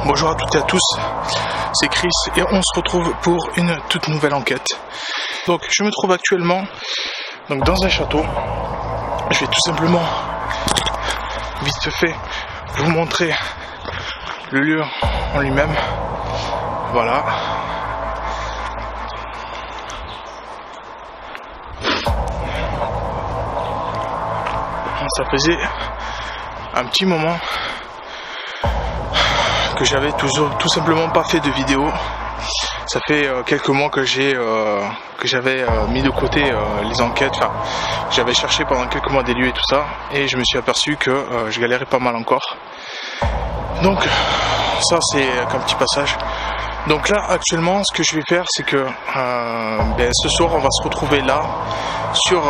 Bonjour à toutes et à tous, c'est Chris et on se retrouve pour une toute nouvelle enquête. Donc je me trouve actuellement dans un château. Je vais tout simplement vite fait vous montrer le lieu en lui-même. Voilà. Ça faisait un petit moment que j'avais tout simplement pas fait de vidéo. Ça fait quelques mois que j'avais mis de côté les enquêtes. Enfin, j'avais cherché pendant quelques mois des lieux et tout ça, et je me suis aperçu que je galérais pas mal encore. Donc ça c'est qu'un petit passage. Donc là actuellement ce que je vais faire c'est que ce soir on va se retrouver là sur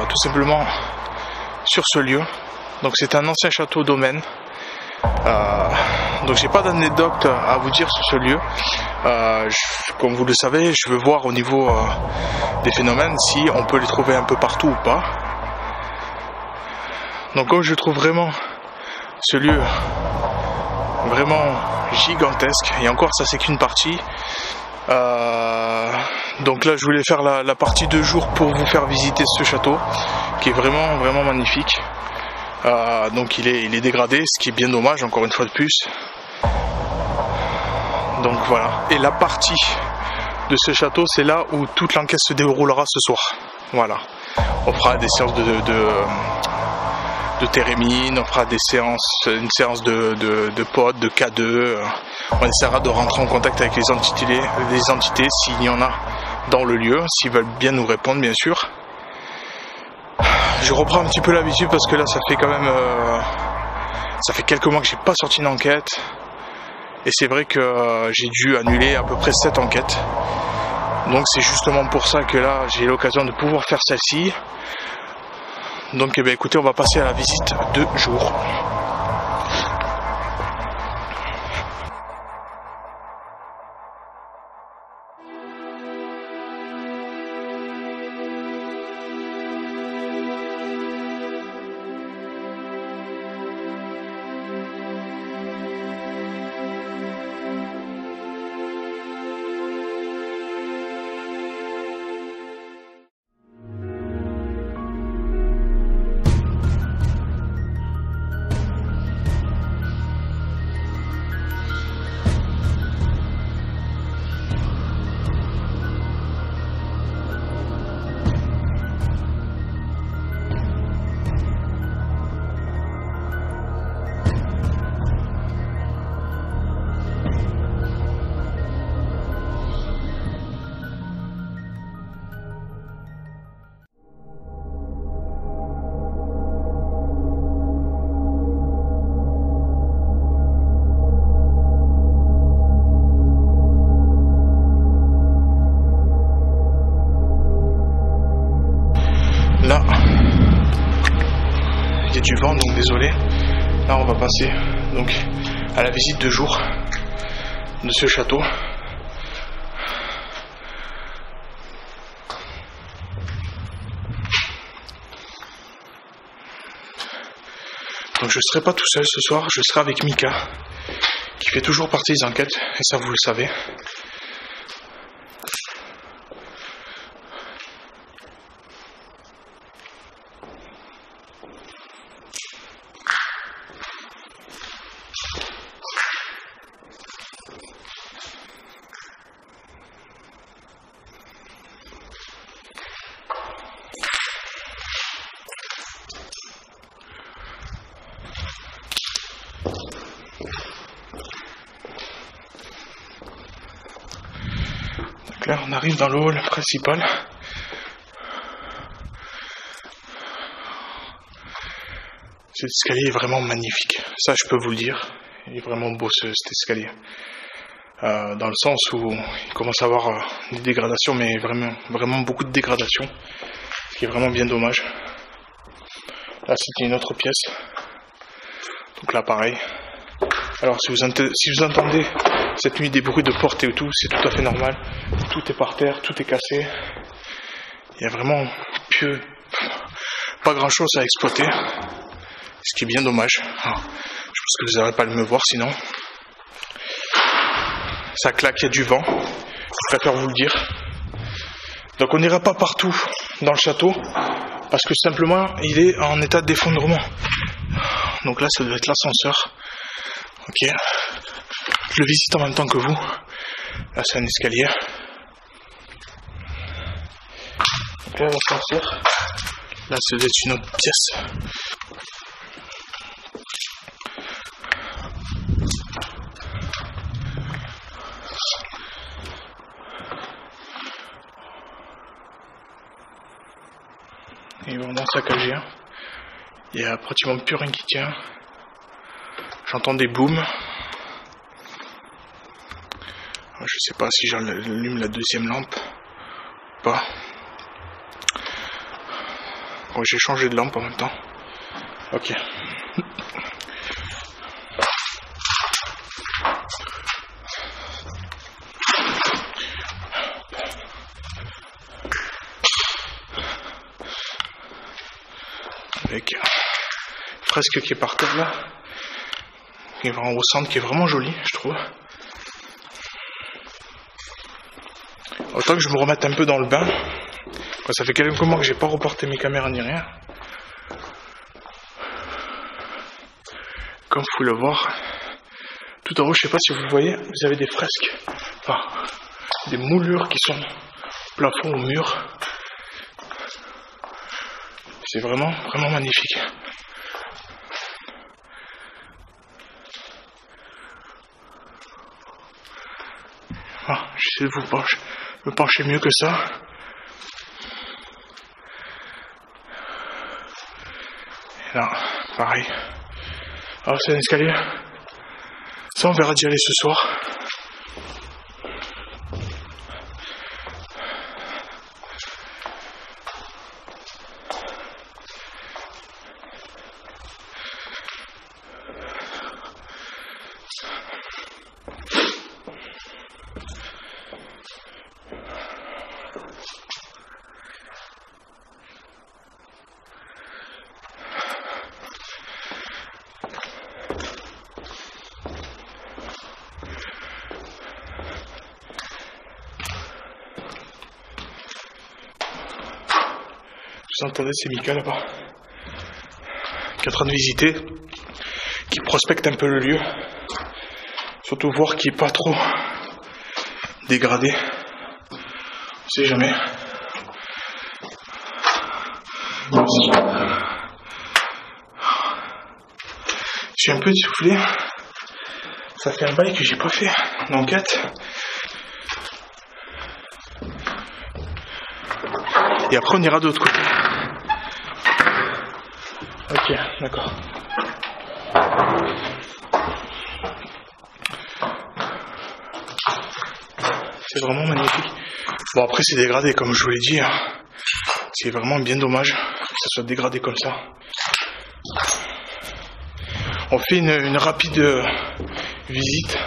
tout simplement sur ce lieu. Donc c'est un ancien château domaine. Donc j'ai pas d'anecdote à vous dire sur ce lieu. Comme vous le savez, je veux voir au niveau des phénomènes si on peut les trouver un peu partout ou pas. Donc comme je trouve vraiment ce lieu vraiment gigantesque, et encore ça c'est qu'une partie. Donc là je voulais faire la partie 2 jours pour vous faire visiter ce château qui est vraiment magnifique. Donc il est dégradé, ce qui est bien dommage encore une fois de plus. Donc voilà. Et la partie de ce château, c'est là où toute l'enquête se déroulera ce soir. Voilà. On fera des séances de térémine, on fera une séance de pod, de K2. On essaiera de rentrer en contact avec les entités s'il y en a dans le lieu, s'ils veulent bien nous répondre bien sûr. Je reprends un petit peu l'habitude parce que là ça fait quand même ça fait quelques mois que j'ai pas sorti une enquête, et c'est vrai que j'ai dû annuler à peu près 7 enquêtes. Donc c'est justement pour ça que là j'ai l'occasion de pouvoir faire celle-ci. Donc écoutez, on va passer à la visite de jour. Là, il y a du vent, donc désolé. Là, on va passer donc à la visite de jour de ce château. Donc je ne serai pas tout seul ce soir, je serai avec Mika, qui fait toujours partie des enquêtes, et ça vous le savez. Donc là on arrive dans le hall principal. Cet escalier est vraiment magnifique, ça je peux vous le dire. Il est vraiment beau cet escalier. Dans le sens où il commence à avoir des dégradations, mais vraiment beaucoup de dégradations, ce qui est vraiment bien dommage. Là c'était une autre pièce, donc là pareil. Alors si vous entendez cette nuit des bruits de porte et tout, c'est tout à fait normal. Tout est par terre, tout est cassé. Il y a vraiment pas grand chose à exploiter, ce qui est bien dommage. Alors, je pense que vous n'aurez pas à me voir sinon. ça claque, il y a du vent. Je préfère vous le dire. Donc on n'ira pas partout dans le château parce que simplement il est en état d'effondrement. Donc là ça doit être l'ascenseur. Ok. Je le visite en même temps que vous. Là c'est un escalier. Donc là l'ascenseur. Là ça doit être une autre pièce. Il est vraiment saccagé. Il y a pratiquement plus rien qui tient. J'entends des booms. Je sais pas si j'allume la deuxième lampe ou pas. Bon, j'ai changé de lampe en même temps. Ok. Avec fresque qui est par terre là, qui va au centre, qui est vraiment joli, je trouve. Autant que je me remette un peu dans le bain. Ça fait quelques mois que j'ai pas reporté mes caméras ni rien. Comme vous pouvez le voir, tout en haut, je sais pas si vous le voyez, vous avez des fresques, enfin des moulures qui sont au plafond, au mur. C'est vraiment magnifique. Ah, j'essaie de me pencher mieux que ça. Et là, pareil. Alors c'est un escalier. Ça on verra d'y aller ce soir. Vous entendez, c'est Mika là-bas qui est en train de visiter, qui prospecte un peu le lieu, surtout voir qu'il n'est pas trop dégradé, on sait jamais. Je suis un peu essoufflé, ça fait un bail que j'ai pas fait d'enquête. Et après on ira de l'autre côté. Ok, d'accord. C'est vraiment magnifique. Bon après c'est dégradé comme je vous l'ai dit. C'est vraiment bien dommage que ça soit dégradé comme ça. On fait une rapide visite.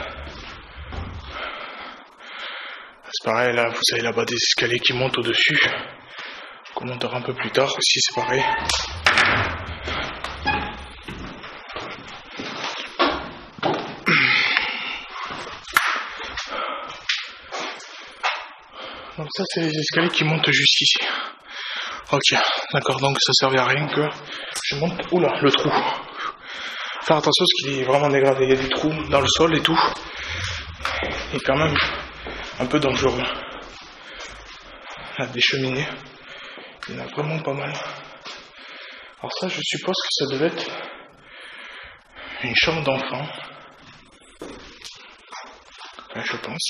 C'est pareil là, vous savez là-bas des escaliers qui montent au-dessus. On montera un peu plus tard aussi, c'est pareil. Donc ça c'est les escaliers qui montent juste ici. Ok, d'accord, donc ça servait à rien que je monte. Oula, le trou. Faire attention parce qu'il est vraiment dégradé, il y a des trous dans le sol et tout. Il est quand même un peu dangereux. Là, des cheminées. Il y en a vraiment pas mal. Alors ça, je suppose que ça devait être une chambre d'enfant. Enfin, je pense.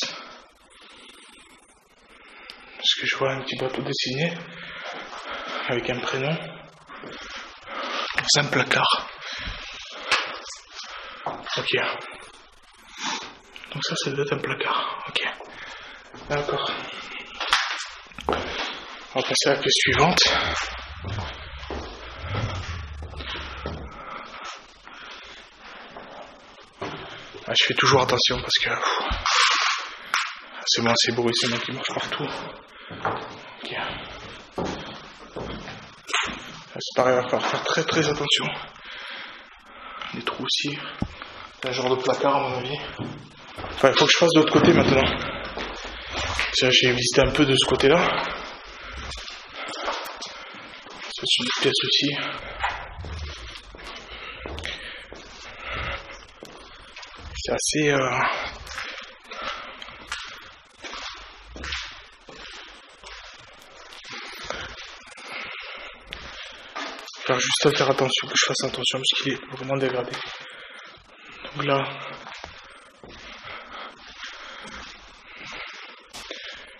Parce que je vois un petit bateau dessiné avec un prénom. C'est un placard. Ok. Donc ça doit être un placard. Ok. D'accord. On va passer à la pièce suivante. Ah, je fais toujours attention parce que c'est moi, c'est bruit, c'est moi qui marche partout. Ok. C'est pareil, il va falloir faire très très attention. Les trous aussi. C'est un genre de placard à mon avis. Enfin, il faut que je fasse de l'autre côté maintenant. J'ai visité un peu de ce côté-là. C'est une pièce aussi. C'est assez... Faire juste à faire attention, que je fasse attention parce qu'il est vraiment dégradé. Donc là...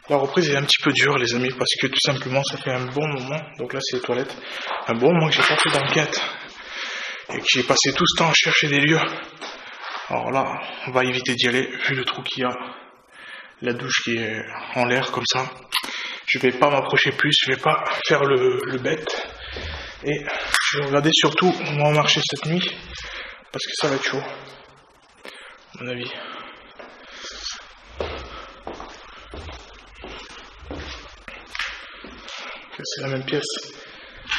La reprise est un petit peu dure les amis parce que tout simplement ça fait un bon moment, donc là c'est les toilettes, un bon moment que j'ai pas fait d'enquête et que j'ai passé tout ce temps à chercher des lieux. Alors là on va éviter d'y aller vu le trou qu'il y a, la douche qui est en l'air comme ça. Je vais pas m'approcher plus, je vais pas faire le bête et je vais regarder surtout où on va marcher cette nuit parce que ça va être chaud à mon avis. C'est la même pièce.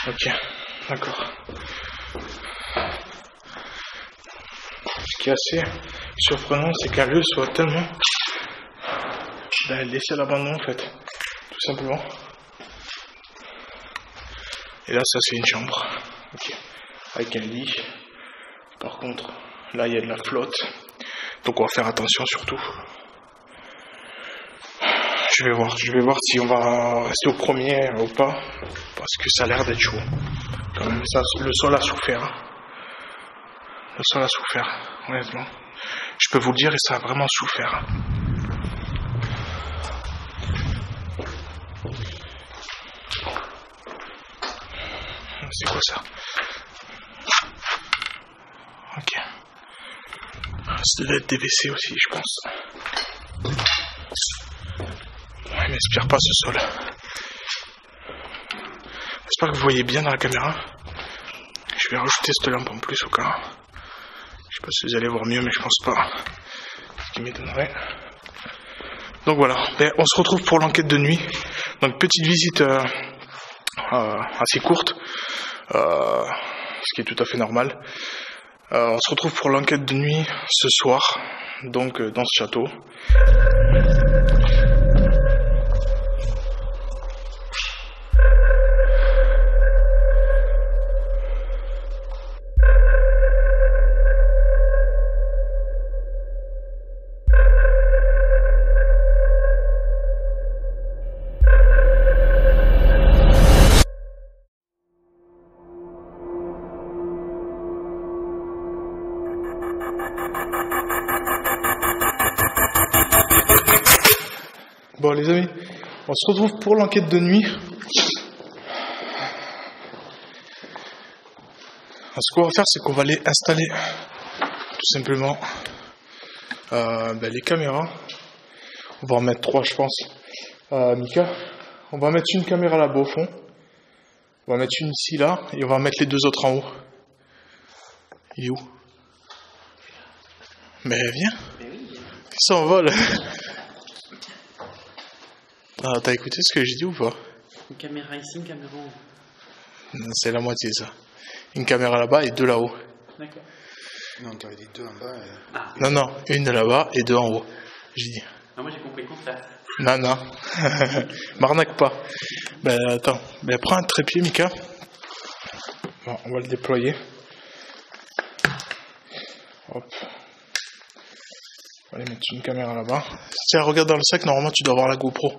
Ok, d'accord. Ce qui est assez surprenant, c'est qu'un lieu soit tellement laissé à l'abandon en fait, tout simplement. Et là, ça c'est une chambre, ok, avec un lit. Par contre, là il y a de la flotte, donc on va faire attention surtout. Je vais voir si on va rester au premier ou pas, parce que ça a l'air d'être chaud. Quand même, ça, le sol a souffert. Le sol a souffert, honnêtement. Je peux vous le dire, et ça a vraiment souffert. C'est quoi ça? Ok. Ça doit être des WC aussi, je pense. Il n'inspire pas ce sol. J'espère que vous voyez bien dans la caméra. Je vais rajouter cette lampe en plus au cas. Je sais pas si vous allez voir mieux, mais je pense pas. Ce qui m'étonnerait. Donc voilà, on se retrouve pour l'enquête de nuit. Donc petite visite assez courte, ce qui est tout à fait normal. On se retrouve pour l'enquête de nuit ce soir, donc dans ce château. Bon les amis, on se retrouve pour l'enquête de nuit. Alors, ce qu'on va faire, c'est qu'on va aller installer tout simplement les caméras. On va en mettre 3 je pense. Mika, on va mettre une caméra là-bas au fond. On va mettre une ici là et on va mettre les 2 autres en haut. Il est où? Mais viens. Il s'envole. Ah, t'as écouté ce que j'ai dit ou pas? Une caméra ici, une caméra en haut. C'est la moitié ça. Une caméra là-bas et 2 là-haut. D'accord. Non, t'avais dit 2 en bas et... Ah. Non, une là-bas et 2 en haut. J'ai dit. Non, moi j'ai compris le contraire. Non. M'arnaque pas. Ben attends. Ben prends un trépied, Mika. Bon, on va le déployer. Hop. On va aller mettre une caméra là-bas. Tiens, regarde dans le sac, normalement tu dois avoir la GoPro.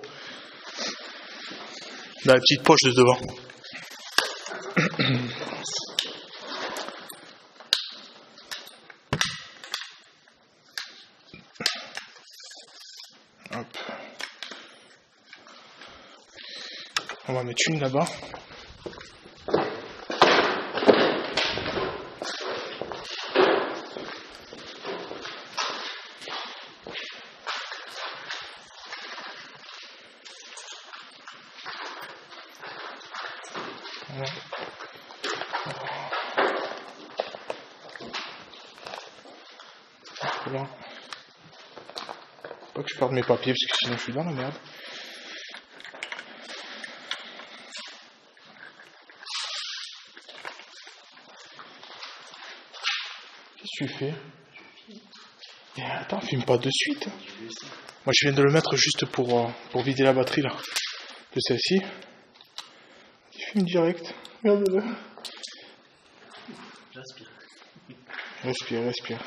Dans la petite poche de devant. Hop. On va mettre une là-bas. Voilà. Pas que je perde mes papiers parce que sinon je suis dans la merde. Qu'est-ce que tu fais? Mais attends, filme pas de suite. Moi je viens de le mettre juste pour vider la batterie là. De celle-ci. Il filme direct. Regarde-le. J'inspire. Respire, respire.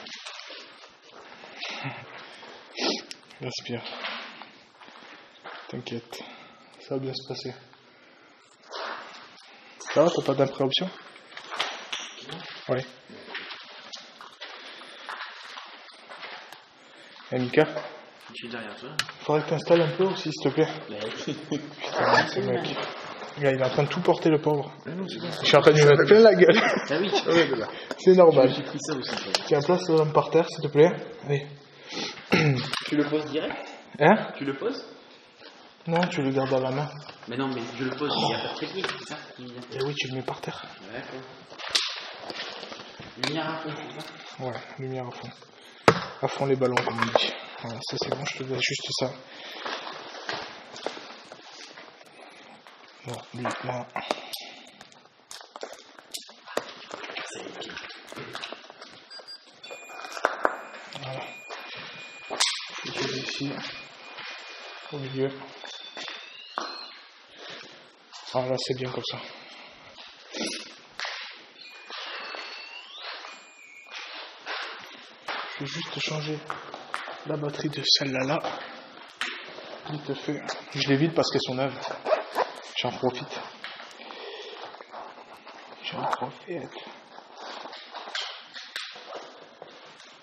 Respire. T'inquiète. Ça va bien se passer. Ça va, t'as pas d'impréhension? Oui. Et Mika? Je suis derrière toi. Faudrait que t'installes un peu aussi, s'il te plaît. Putain, ce mec. Là, il est en train de tout porter, le pauvre. Je suis en train de lui mettre plein la gueule. Ah oui, C'est normal. j'ai pris ça aussi. Tiens, place par terre, s'il te plaît. Allez. Tu le poses direct? Hein? Tu le poses? Non, tu le gardes dans la main. Mais non, mais je le pose, il n'y a pas de trépied, c'est ça? Et oui, tu le mets par terre. D'accord. Lumière à fond, c'est ça? Voilà, lumière à fond. À fond les ballons, comme on dit. Voilà, ça c'est bon, je te laisse juste ça. Bon, lui, là. Voilà. Je vais ici, au milieu. Ah là, c'est bien comme ça. Je vais juste changer la batterie de celle-là. Vite fait. Je les vide parce qu'elles sont neuves. J'en profite. J'en profite.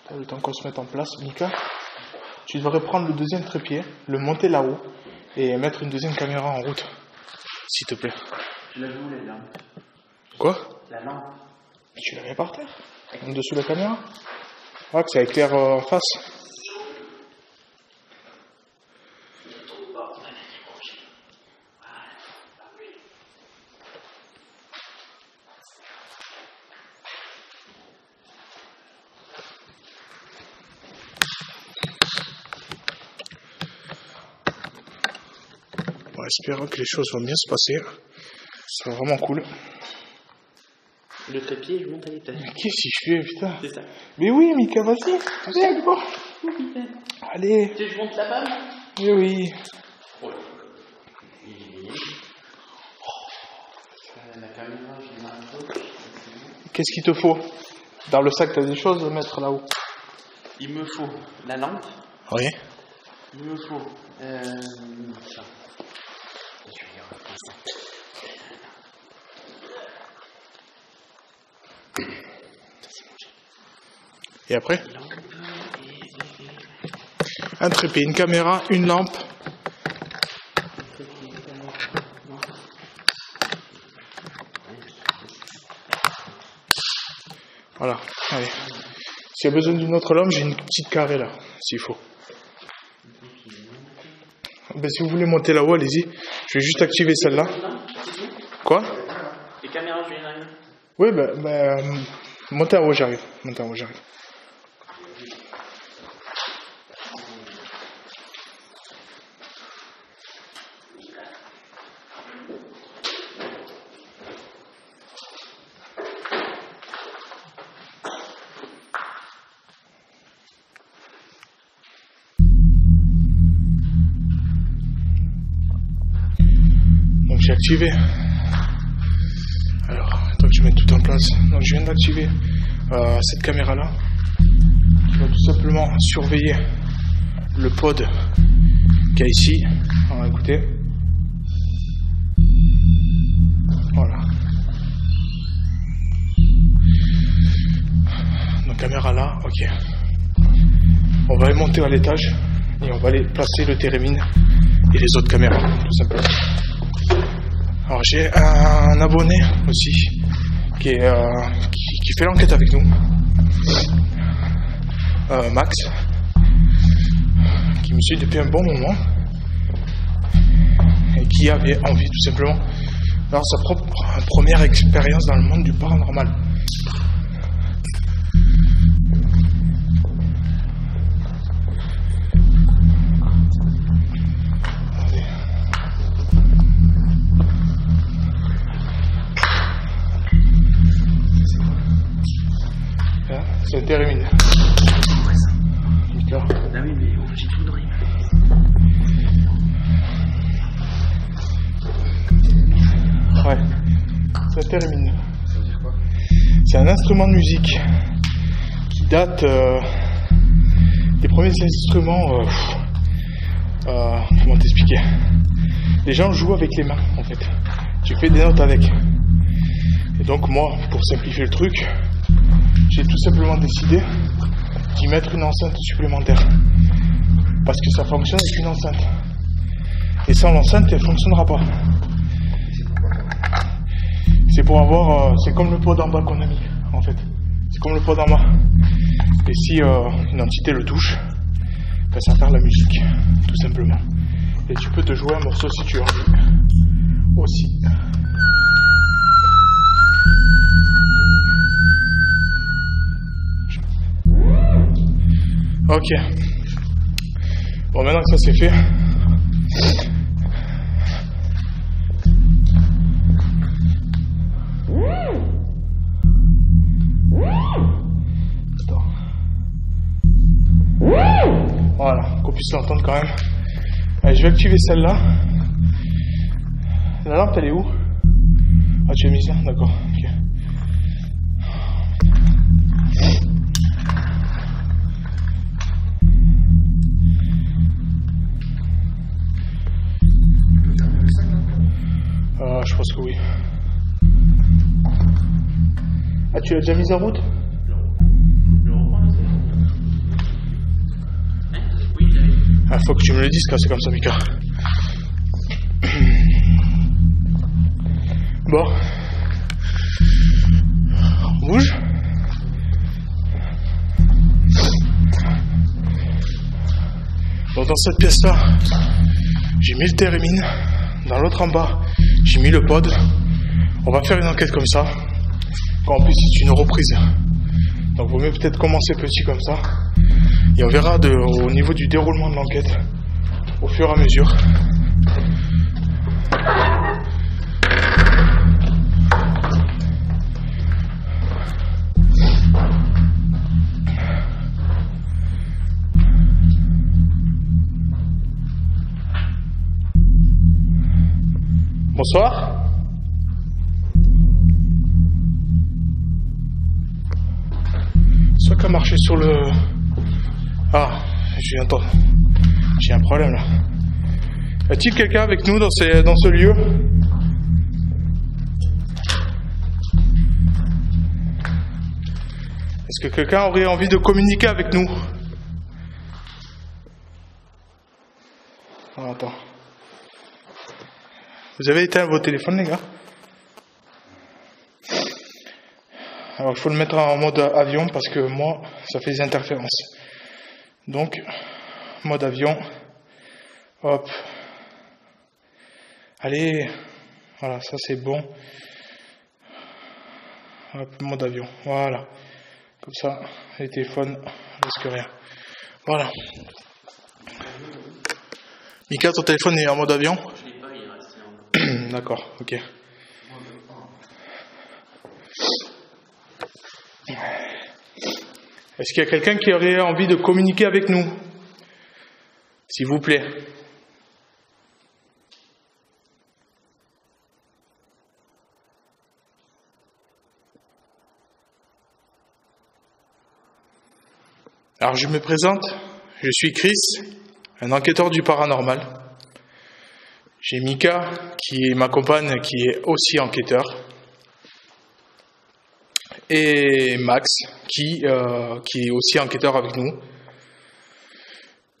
Le temps qu'on se mette en place, Mika, tu devrais prendre le deuxième trépied, le monter là-haut et mettre une deuxième caméra en route, s'il te plaît. Tu l'as vu où, la lampe? Quoi? La lampe. Tu la mets par terre, en dessous de la caméra. Ah, que ça éclaire en face. Bon, espérons que les choses vont bien se passer. Ce sera vraiment cool. Le trépied, je monte à l'étage. Mais qu'est-ce que je fais, putain? C'est ça. Mais oui, Mika, vas-y. Viens, bon. Allez. Tu veux que je monte là-bas? Mais oui. Oh là. La caméra, je l'ai mis un peu. Qu'est-ce qu'il te faut? Dans le sac, t'as des choses à mettre là-haut. Il me faut la lampe. Oui. Il me faut. Ça. Je vais regarder ça. Et après? Un trépied, une caméra, une lampe. Voilà, allez. S'il y a besoin d'une autre lampe, j'ai une petite carrée là, s'il faut. Ben, si vous voulez monter là-haut, allez-y. Je vais juste activer celle-là. Quoi? Les caméras, je vais y arriver. Oui, montez en haut, j'arrive. Montez en haut, j'arrive. Donc j'ai activé. Alors, attends que je mette tout en place. Donc je viens d'activer cette caméra là qui va tout simplement surveiller le pod qu'il y a ici. Alors écoutez. Voilà. Donc caméra là, ok. On va aller monter à l'étage et on va aller placer le térémine et les autres caméras, tout simplement. Alors j'ai un abonné aussi qui fait l'enquête avec nous, Max, qui me suit depuis un bon moment et qui avait envie tout simplement d'avoir sa première expérience dans le monde du paranormal. C'est terminé. j'ai tout dans les mains. Ouais, c'est un thérémine. Ça veut dire quoi? C'est un instrument de musique qui date des premiers instruments. Comment t'expliquer? Les gens jouent avec les mains en fait. Tu fais des notes avec. Et donc moi, pour simplifier le truc, j'ai tout simplement décidé d'y mettre une enceinte supplémentaire. Parce que ça fonctionne avec une enceinte. Et sans l'enceinte, elle ne fonctionnera pas. C'est pour avoir... c'est comme le pot d'en bas qu'on a mis, en fait. C'est comme le pot d'en bas. Et si une entité le touche, ben, ça va faire la musique, tout simplement. Et tu peux te jouer un morceau si tu as envie. Aussi. Ok. Bon, maintenant que ça c'est fait, attends. Voilà, qu'on puisse l'entendre quand même. Allez, je vais activer celle-là. La lampe, elle est où? Ah, tu as mis ça? D'accord. Ok. Je pense que oui. Ah, tu l'as déjà mise en route? Ah, faut que tu me le dises quand c'est comme ça, Mika. Bon. Bouge. Donc dans cette pièce-là, j'ai mis le thérémine. Dans l'autre en bas, j'ai mis le pod. On va faire une enquête comme ça. En plus, c'est une reprise. Donc, vaut mieux peut-être commencer petit comme ça. Et on verra au niveau du déroulement de l'enquête au fur et à mesure. Bonsoir. Soit qu'à marcher sur le... Ah, je viens d'entendre. J'ai un problème là. Y a-t-il quelqu'un avec nous dans ce lieu? Est-ce que quelqu'un aurait envie de communiquer avec nous? Ah, attends. Vous avez éteint vos téléphones, les gars? Alors, il faut le mettre en mode avion parce que moi, ça fait des interférences. Donc, mode avion. Hop. Allez. Voilà, ça c'est bon. Hop, mode avion. Voilà. Comme ça, les téléphones risquent rien. Voilà. Mika, ton téléphone est en mode avion? Je l'ai pas, il est resté en mode. D'accord, ok. Est-ce qu'il y a quelqu'un qui aurait envie de communiquer avec nous? S'il vous plaît. Alors je me présente, je suis Chris, un enquêteur du paranormal. J'ai Mika, qui est ma compagne, qui est aussi enquêteur. Et Max, qui est aussi enquêteur avec nous.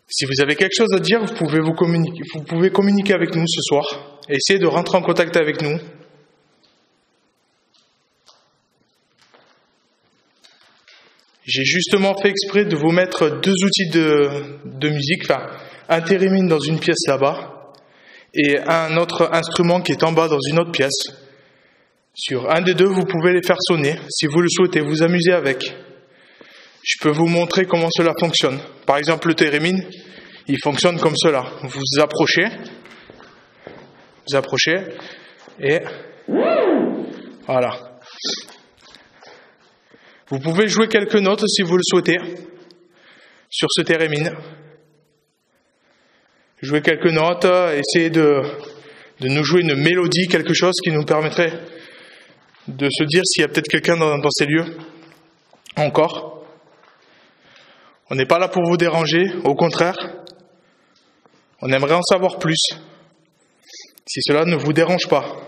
Si vous avez quelque chose à dire, vous pouvez communiquer avec nous ce soir. Essayez de rentrer en contact avec nous. J'ai justement fait exprès de vous mettre deux outils de musique, enfin un thérémine dans une pièce là-bas et un autre instrument qui est en bas dans une autre pièce. Sur un des deux, vous pouvez les faire sonner si vous le souhaitez, vous amuser avec. Je peux vous montrer comment cela fonctionne. Par exemple, le thérémine, il fonctionne comme cela. Vous approchez et voilà. Vous pouvez jouer quelques notes si vous le souhaitez sur ce thérémine. jouer quelques notes, essayer de nous jouer une mélodie, quelque chose qui nous permettrait de se dire s'il y a peut-être quelqu'un dans ces lieux encore. On n'est pas là pour vous déranger, au contraire, on aimerait en savoir plus, si cela ne vous dérange pas.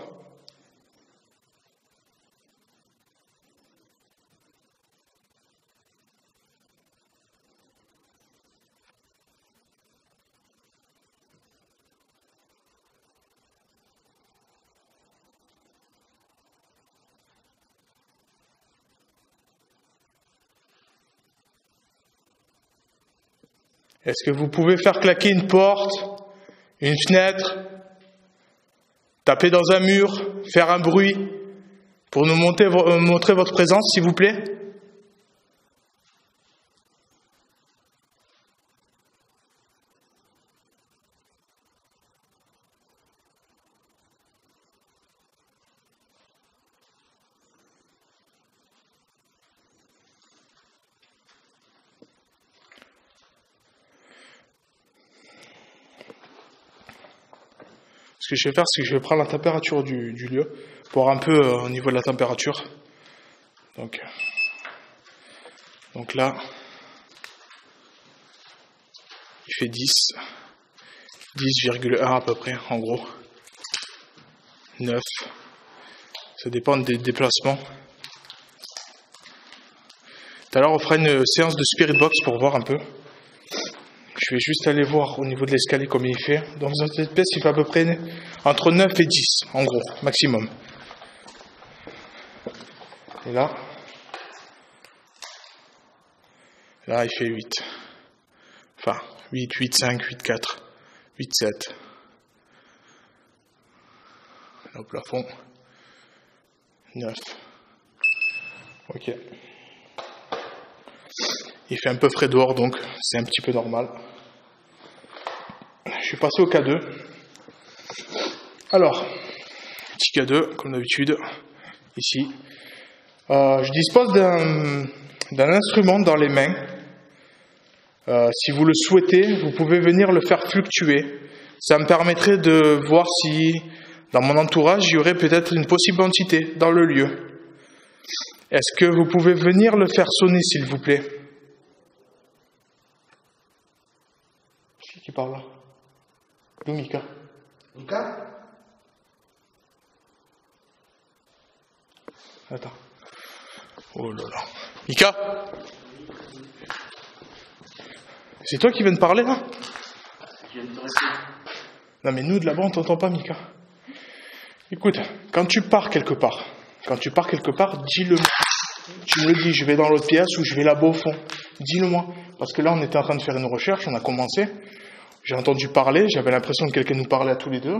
Est-ce que vous pouvez faire claquer une porte, une fenêtre, taper dans un mur, faire un bruit pour nous montrer votre présence, s'il vous plaît ? Ce que je vais faire, c'est que je vais prendre la température du lieu, pour voir un peu au niveau de la température. Donc là, il fait 10,1 à peu près, en gros. 9. Ça dépend des déplacements. Tout à l'heure, on fera une séance de Spirit Box pour voir un peu. Je vais juste aller voir au niveau de l'escalier combien il fait. Dans cette pièce, il fait à peu près entre 9 et 10, en gros, maximum. Et là, il fait 8. Enfin, 8, 8, 5, 8, 4, 8, 7. Là, au plafond, 9. Ok. Il fait un peu frais dehors, donc c'est un petit peu normal. Je suis passé au K2. Alors, petit K2, comme d'habitude, ici. Je dispose d'un instrument dans les mains. Si vous le souhaitez, vous pouvez venir le faire fluctuer. Ça me permettrait de voir si, dans mon entourage, il y aurait peut-être une possible entité dans le lieu. Est-ce que vous pouvez venir le faire sonner, s'il vous plaît ? Qui parle là? D'où Mika? Mika? Attends. Oh là là. Mika? C'est toi qui viens de parler là? Je viens de te répondre. Non mais nous de là-bas on t'entend pas, Mika. Écoute, quand tu pars quelque part, dis-le. Tu me le dis, je vais dans l'autre pièce ou je vais là-bas au fond. Dis-le-moi. Parce que là on était en train de faire une recherche, on a commencé. J'ai entendu parler, j'avais l'impression que quelqu'un nous parlait à tous les deux.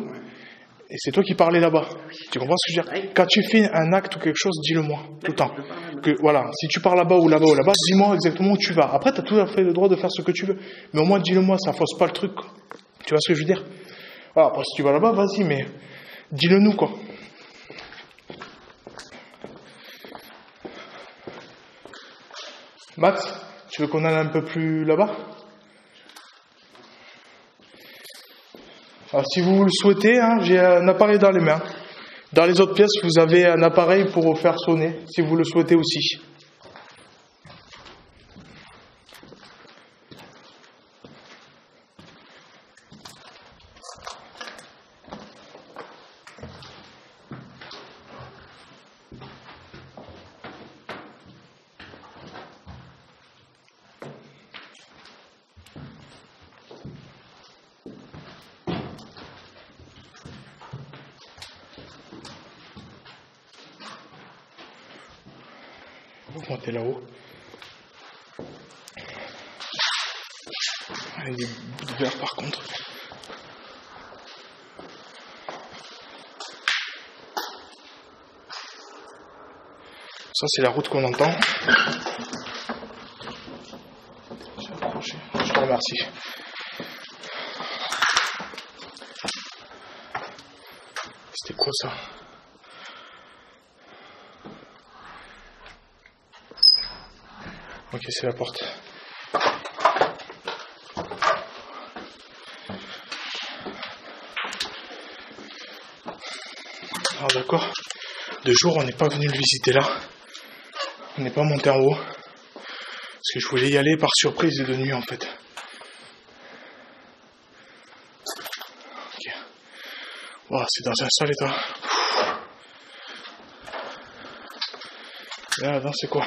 Et c'est toi qui parlais là-bas. Tu comprends ce que je veux dire? Quand tu fais un acte ou quelque chose, dis-le-moi, tout le temps. Voilà, si tu pars là-bas ou là-bas ou là-bas, dis-moi exactement où tu vas. Après, tu as tout à fait le droit de faire ce que tu veux. Mais au moins, dis-le-moi, ça fausse pas le truc, quoi. Tu vois ce que je veux dire? Voilà, après, si tu vas là-bas, vas-y, mais dis-le nous, quoi. Max, tu veux qu'on aille un peu plus là-bas? Alors, si vous le souhaitez, hein, j'ai un appareil dans les mains. Dans les autres pièces, vous avez un appareil pour vous faire sonner, si vous le souhaitez aussi. Vous montez là-haut. Il y a des bouts de verre par contre. Ça c'est la route qu'on entend. J'ai accroché. Je te remercie. C'était quoi ça? Ok, c'est la porte. Alors d'accord, de jour on n'est pas venu le visiter là. On n'est pas monté en haut. Parce que je voulais y aller par surprise et de nuit en fait. Ok. Wow, c'est dans un sale état. Et là-dedans c'est quoi?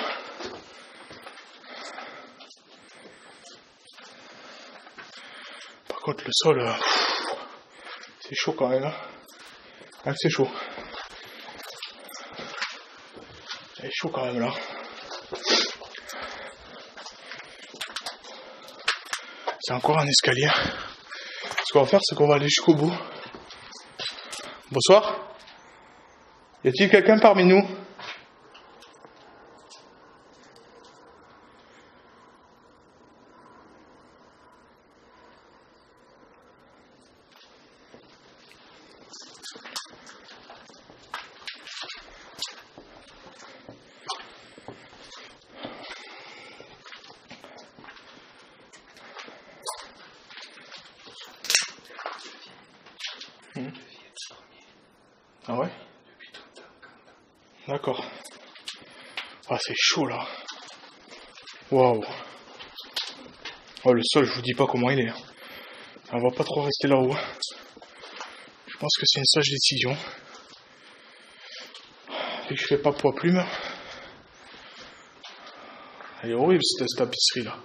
Par contre le sol, c'est chaud quand même. Hein. Ah, c'est chaud. C'est chaud quand même là. C'est encore un escalier. Ce qu'on va faire, c'est qu'on va aller jusqu'au bout. Bonsoir. Y a-t-il quelqu'un parmi nous? Ah ouais? D'accord. Ah c'est chaud là. Waouh. Oh le sol, je vous dis pas comment il est. On va pas trop rester là-haut. Je pense que c'est une sage décision. Vu que je fais pas poids plume. Elle est horrible cette tapisserie là.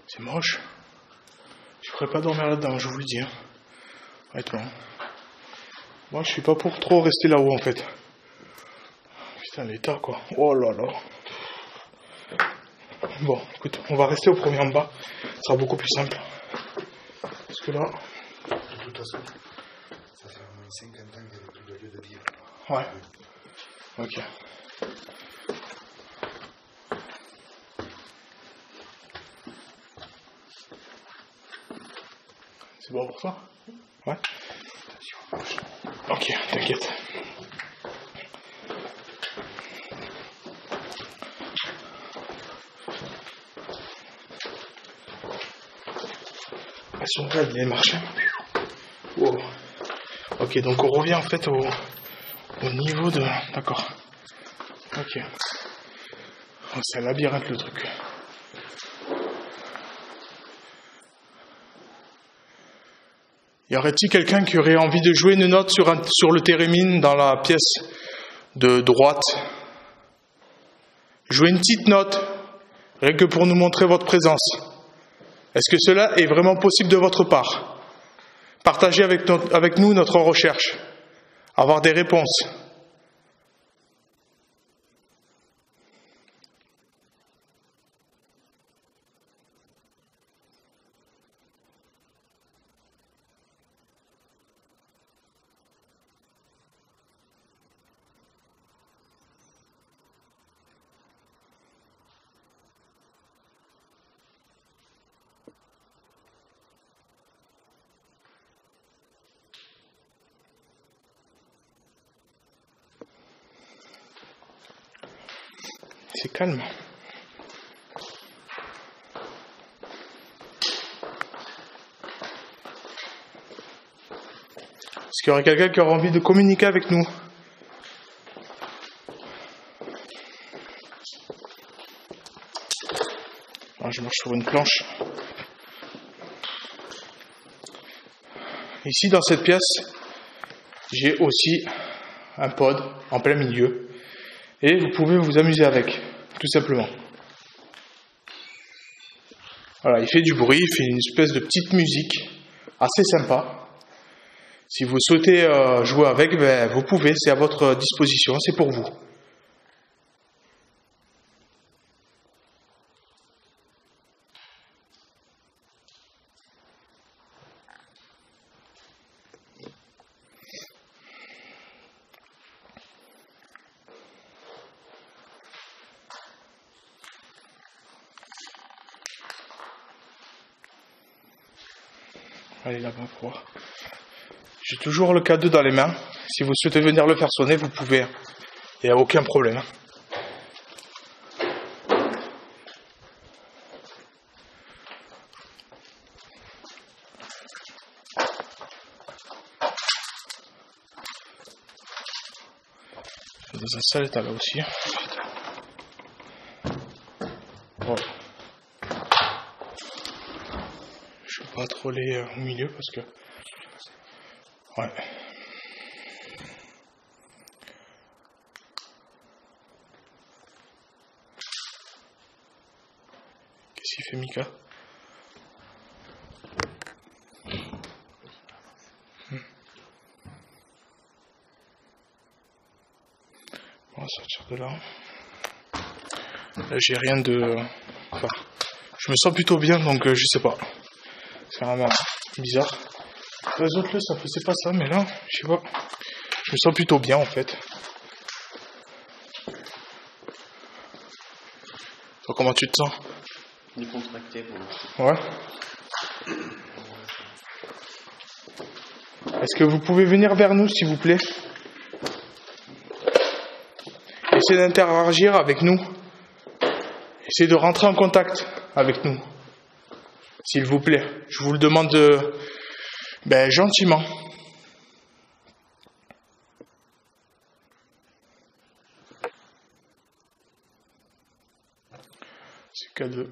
C'est moche. Je ferais pas dormir là-dedans, je vous le dis. Hein. Honnêtement. Moi je suis pas pour trop rester là-haut en fait. Putain l'état quoi. Oh là là. Bon écoute, on va rester au premier en bas. Ça sera beaucoup plus simple. Parce que là. De toute façon, ça fait au moins 50 ans qu'il n'y avait plus de lieu de vivre. Ouais. Ok. C'est bon pour toi? Ouais. Ok, t'inquiète. Elles sont raides les marches. Wow. Ok, donc on revient en fait au niveau de... D'accord. Ok. Oh, c'est un labyrinthe le truc. Y aurait-il quelqu'un qui aurait envie de jouer une note sur le thérémine dans la pièce de droite? Jouer une petite note, rien que pour nous montrer votre présence. Est-ce que cela est vraiment possible de votre part? Partagez avec nous notre recherche. Avoir des réponses. C'est calme. Est-ce qu'il y aurait quelqu'un qui aurait envie de communiquer avec nous? Alors, je marche sur une planche. Ici, dans cette pièce, j'ai aussi un pod en plein milieu. Et vous pouvez vous amuser avec, tout simplement. Voilà, il fait du bruit, il fait une espèce de petite musique assez sympa. Si vous souhaitez jouer avec, ben, vous pouvez, c'est à votre disposition, c'est pour vous. Allez là-bas pour voir. J'ai toujours le K2 dans les mains. Si vous souhaitez venir le faire sonner, vous pouvez. Il n'y a aucun problème. dans un sale état là aussi. Bon. Je vais pas trop aller au milieu parce que... Ouais. Qu'est-ce qu'il fait Mika? On va sortir de là. Là j'ai rien de... Enfin, je me sens plutôt bien donc je sais pas. C'est vraiment bizarre. Les autres là ça faisait pas ça mais là, je sais pas. Je me sens plutôt bien en fait. Toi comment tu te sens? Décontracté pour l'instant. Ouais. Est-ce que vous pouvez venir vers nous s'il vous plaît? Essayez d'interagir avec nous. Essayez de rentrer en contact avec nous. S'il vous plaît. Je vous le demande gentiment. C'est cadeau.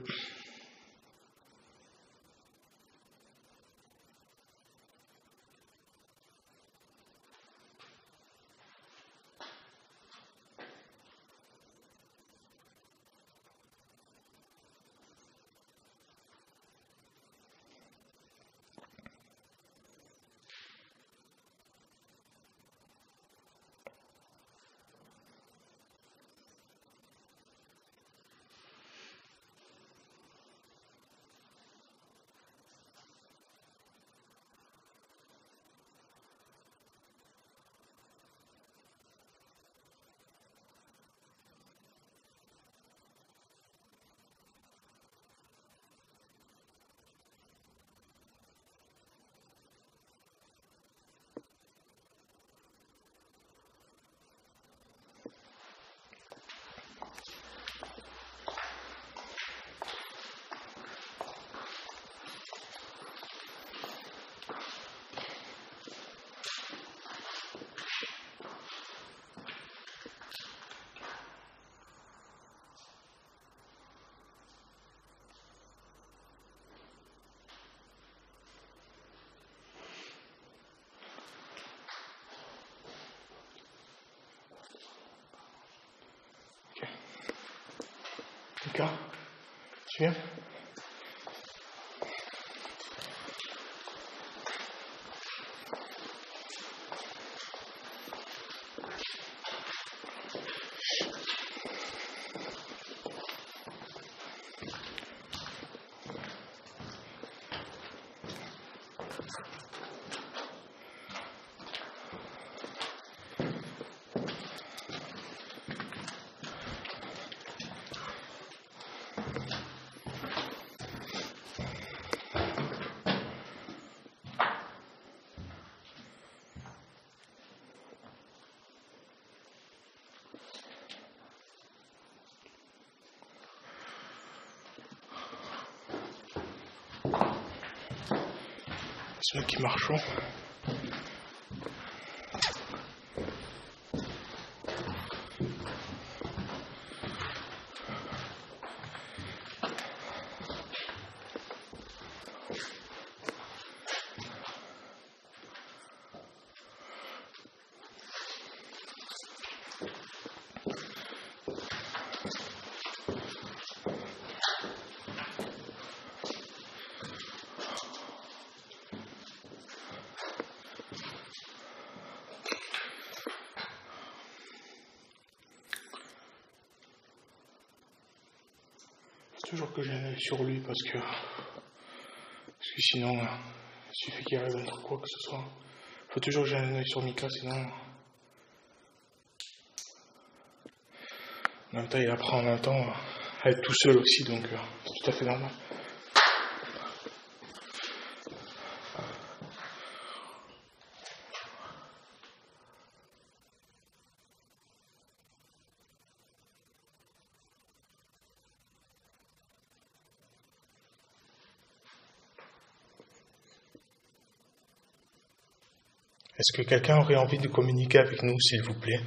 Mika, tu viens? Ceux qui marchent. Toujours que j'ai un œil sur lui parce que sinon il suffit qu'il arrive un truc quoi que ce soit. Faut toujours que j'ai un œil sur Mika sinon en même temps il apprend en même temps à être tout seul aussi donc c'est tout à fait normal. Est-ce que quelqu'un aurait envie de communiquer avec nous, s'il vous plaît?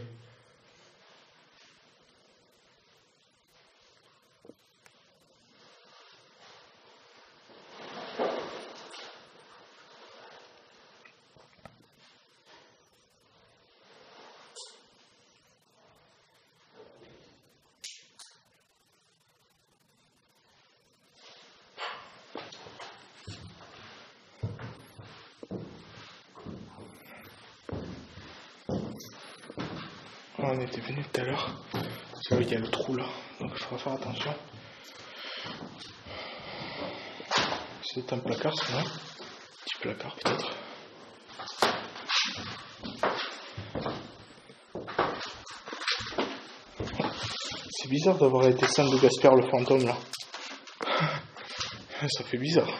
quand on était venu tout à l'heure. Parce qu'il y a le trou là, donc il faudra faire attention. C'est un placard sinon. Petit placard peut-être. C'est bizarre d'avoir les dessins de Gaspard le fantôme là. Ça fait bizarre.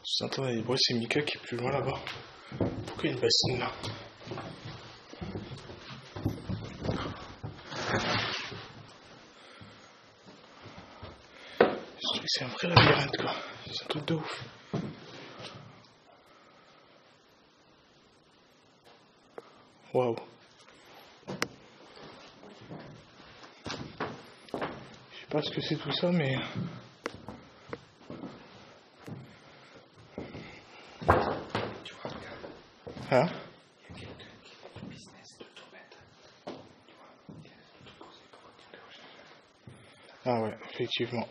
Vous entendez des bruits, c'est Mika qui est plus loin là-bas. Pourquoi il y a une bassine là? Ce truc c'est un vrai labyrinthe quoi. C'est un truc de ouf. Waouh. Je sais pas ce que c'est tout ça mais... Hein? Ah ouais, effectivement.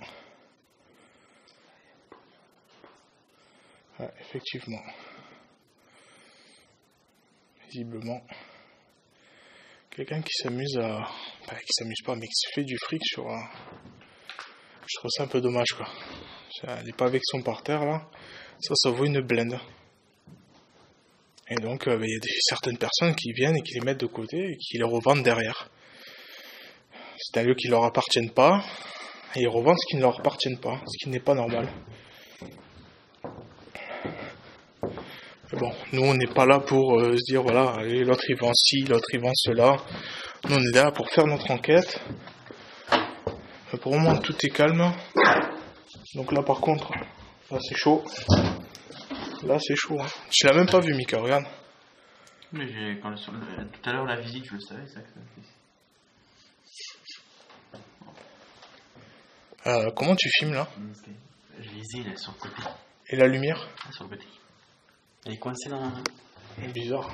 Ouais, effectivement. Visiblement. Quelqu'un qui s'amuse à... Enfin, qui s'amuse pas, mais qui se fait du fric sur... Je trouve ça un peu dommage, quoi. Les pavés qui sont par terre, là, ça vaut une blinde. Et donc, il y a certaines personnes qui viennent et qui les mettent de côté et qui les revendent derrière. C'est un lieu qui ne leur appartient pas, et ils revendent ce qui ne leur appartient pas, ce qui n'est pas normal. Mais bon, nous on n'est pas là pour se dire, voilà, allez, l'autre il vend ci, l'autre il vend cela. Nous on est là pour faire notre enquête. Mais pour le moment tout est calme. Donc là par contre, là c'est chaud. Là c'est chaud. Hein. Tu l'as même pas vu Mika, regarde. Mais tout à l'heure la visite, je le savais ça. Comment tu filmes là? Je les ai là sur le côté. Et la lumière? Là, sur le côté. Elle est coincée dans la main. C'est bizarre.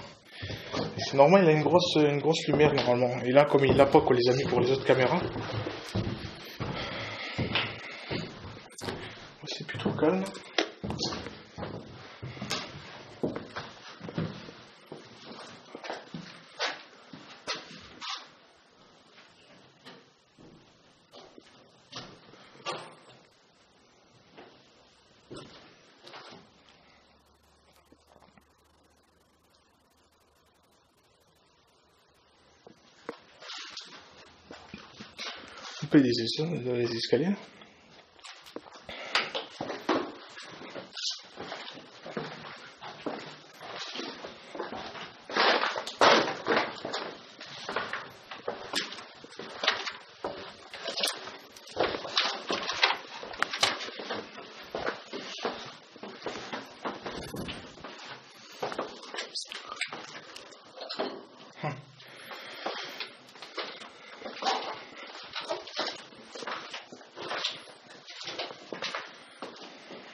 C'est normal, il a une grosse lumière normalement. Et là, comme il l'a pas, qu'on les a mis pour les autres caméras. C'est plutôt calme. On peut les escaliers.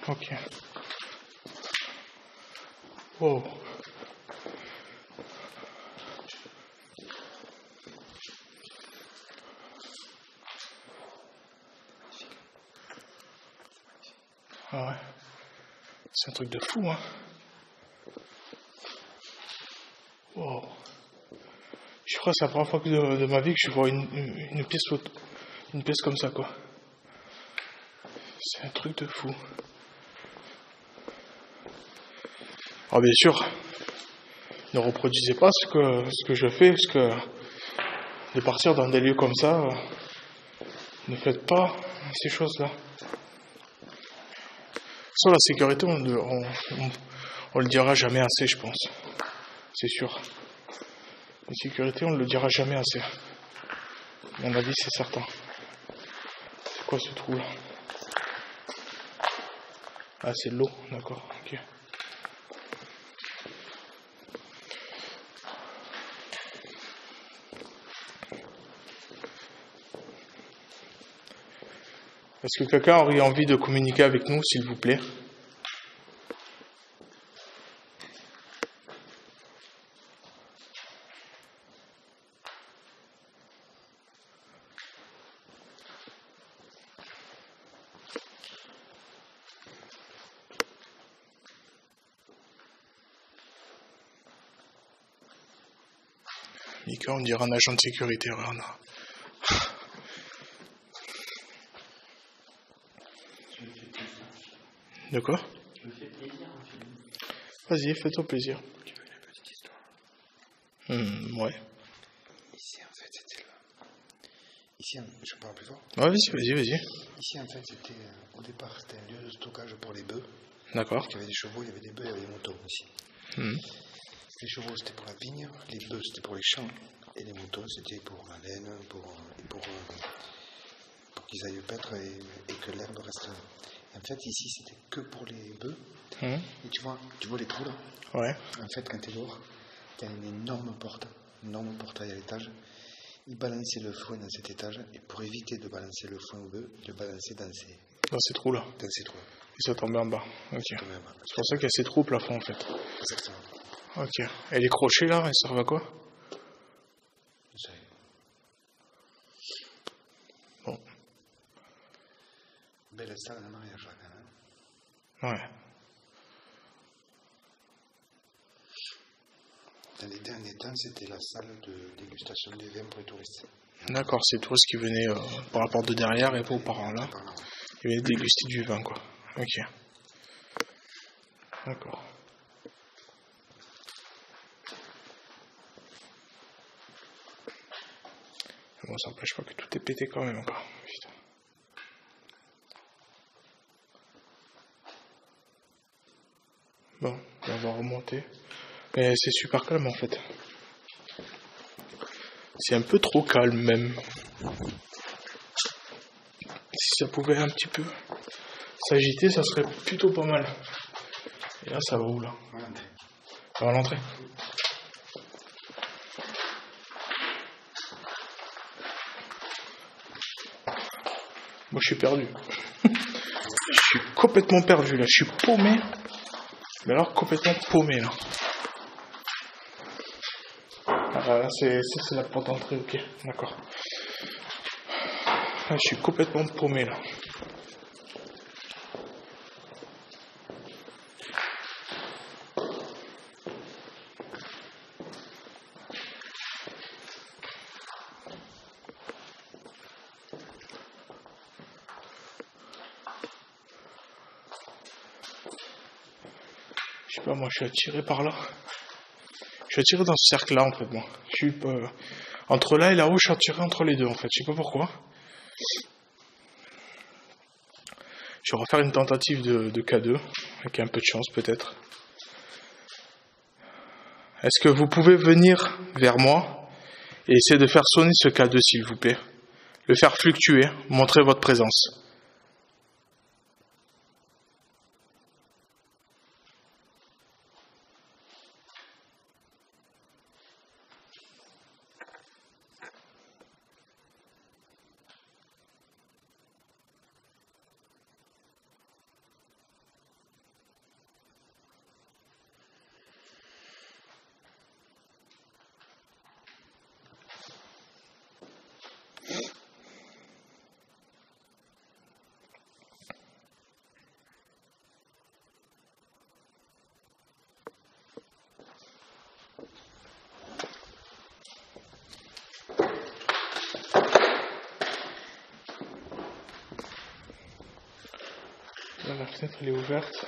Ok. Wow. Ah ouais. C'est un truc de fou, hein. Wow. Je crois que c'est la première fois de ma vie que je vois une pièce comme ça, quoi. C'est un truc de fou. Alors bien sûr, ne reproduisez pas ce que je fais, parce que de partir dans des lieux comme ça, ne faites pas ces choses-là. Sur la sécurité, on le dira jamais assez, je pense. C'est sûr. La sécurité, on le dira jamais assez. À mon avis, c'est certain. C'est quoi ce trou là? Ah, c'est de l'eau, d'accord, ok. Est-ce que quelqu'un aurait envie de communiquer avec nous, s'il vous plaît? Mika, on dirait un agent de sécurité, regarde. De quoi? Je me fais plaisir. Vas-y, fais-toi plaisir. Tu veux une petite histoire? Ouais. Ici, en fait, c'était là. Ici, je parle plus fort. Ouais, vas-y. Ici, en fait, c'était au départ, c'était un lieu de stockage pour les bœufs. D'accord. Il y avait des chevaux, il y avait des bœufs, il y avait des moutons ici. Les chevaux, c'était pour la vigne, les bœufs, c'était pour les champs, et les moutons, c'était pour la laine, pour qu'ils aillent paître et que l'herbe reste. En fait, ici, c'était que pour les bœufs. Et tu vois les trous là? Ouais. En fait, quand tu es dehors, tu as une énorme portail à l'étage. Ils balançaient le foin dans cet étage, et pour éviter de balancer le foin au bœuf, ils le balançaient dans ces trous-là. Et ça tombait en bas. Ok. C'est pour ça qu'il y a ces trous au plafond en fait. Exactement. Ok. Et les crochets là, ils servent à quoi? Bon. Belle salle de mariage là quand même. Ouais. Dans les derniers temps, c'était la salle de dégustation des vins pour les touristes. D'accord, c'est les touristes qui venaient par la porte de derrière et pas par là. Ils venaient déguster du vin quoi. Ok. D'accord. Bon, ça n'empêche pas que tout est pété quand même encore. Putain. Bon, on va remonter. Mais c'est super calme en fait. C'est un peu trop calme même. Si ça pouvait un petit peu s'agiter, ça serait plutôt pas mal. Et là, ça va où là? Ça va à l'entrée. Moi je suis perdu. Je suis complètement perdu là. Je suis paumé. Mais alors complètement paumé là. Ah, là c'est la porte d'entrée, ok. D'accord. Là, je suis complètement paumé là. Je sais pas, moi je suis attiré par là. Je suis attiré dans ce cercle là en fait, moi. Je suis entre là et là-haut, je suis attiré entre les deux en fait. Je sais pas pourquoi. Je vais refaire une tentative de K2 avec un peu de chance peut-être. Est-ce que vous pouvez venir vers moi et essayer de faire sonner ce K2 s'il vous plaît? Le faire fluctuer, montrer votre présence. Là, la fenêtre elle est ouverte.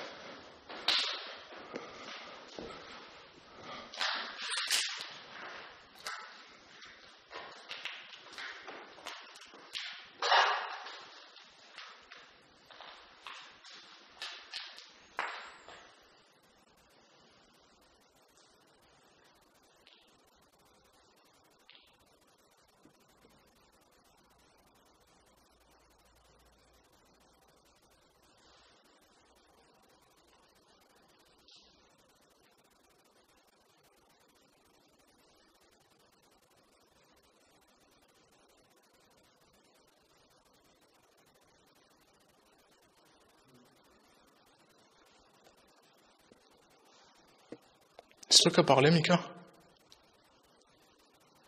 C'est toi qui as parlé, Mika?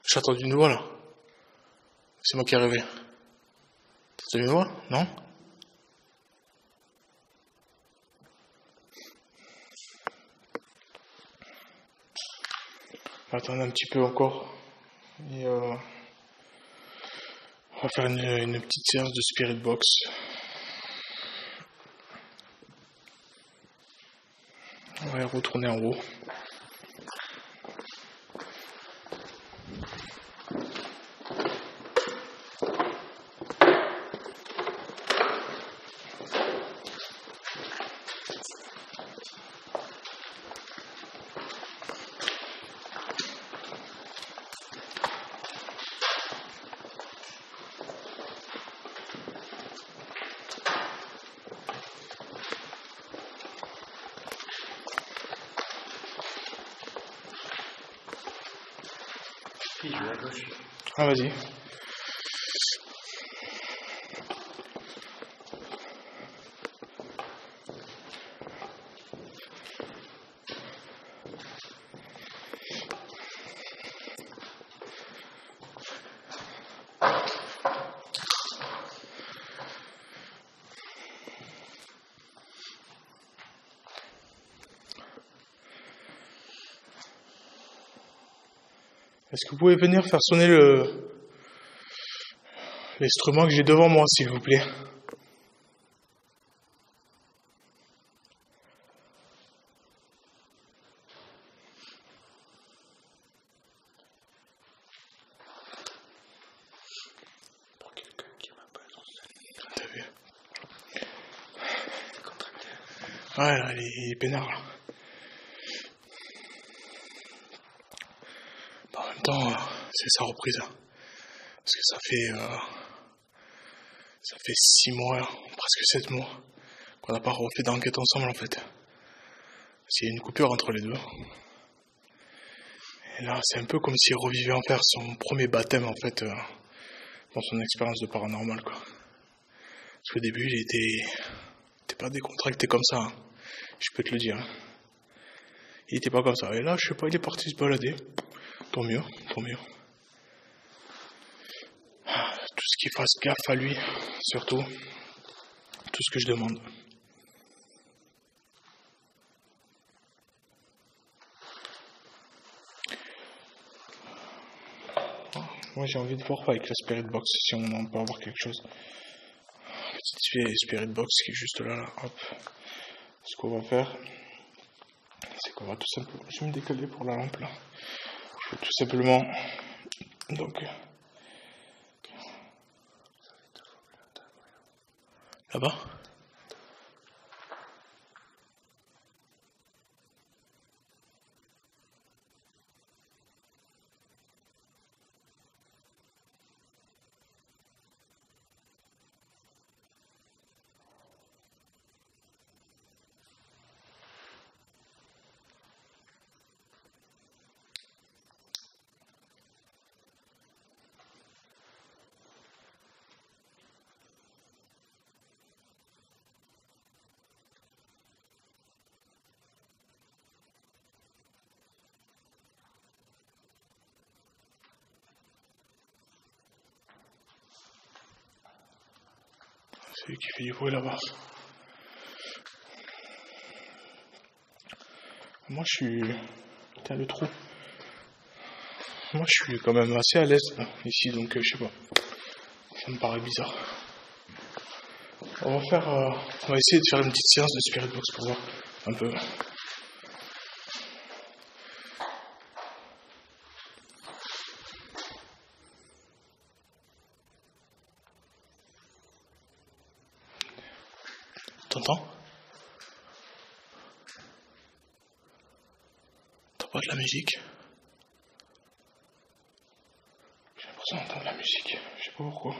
J'ai entendu une voix là. C'est moi qui est arrivé. T'as entendu une voix? Non? Attendez un petit peu encore. Et on va faire une petite séance de Spirit Box. On va retourner en haut. Je vais à gauche. Ah, vas-y. Est-ce que vous pouvez venir faire sonner l'instrument que j'ai devant moi, s'il vous plaît? Pour quelqu'un qui m'a pas entendu. T'as vu? C'est contracté. Ouais, là, il est peinard, là. En même temps, c'est sa reprise. Parce que ça fait 6 mois, presque 7 mois, qu'on n'a pas refait d'enquête ensemble, en fait. Il y a une coupure entre les deux. Et là, c'est un peu comme s'il revivait en faire son premier baptême, en fait, dans son expérience de paranormal, quoi. Parce qu'au début, il était pas décontracté comme ça, hein. Je peux te le dire. Hein. Il était pas comme ça. Et là, je sais pas, il est parti se balader. Tant mieux, tant mieux. Tout ce qu'il fasse gaffe à lui, surtout. Tout ce que je demande. Moi, j'ai envie de voir avec la Spirit Box, si on en peut avoir quelque chose. Petite Spirit Box qui est juste là. Hop. Ce qu'on va faire, c'est qu'on va tout simplement... Je vais me décaler pour la lampe, là. Je vais tout simplement... Donc... Là-bas. C'est lui qui fait du bruit là-bas. Moi je suis... Putain, le trou. Moi je suis quand même assez à l'aise là, ici, donc je sais pas. Ça me paraît bizarre. On va essayer de faire une petite séance de Spirit Box pour voir un peu. T'entends? T'entends pas de la musique? J'ai l'impression d'entendre de la musique, je sais pas pourquoi.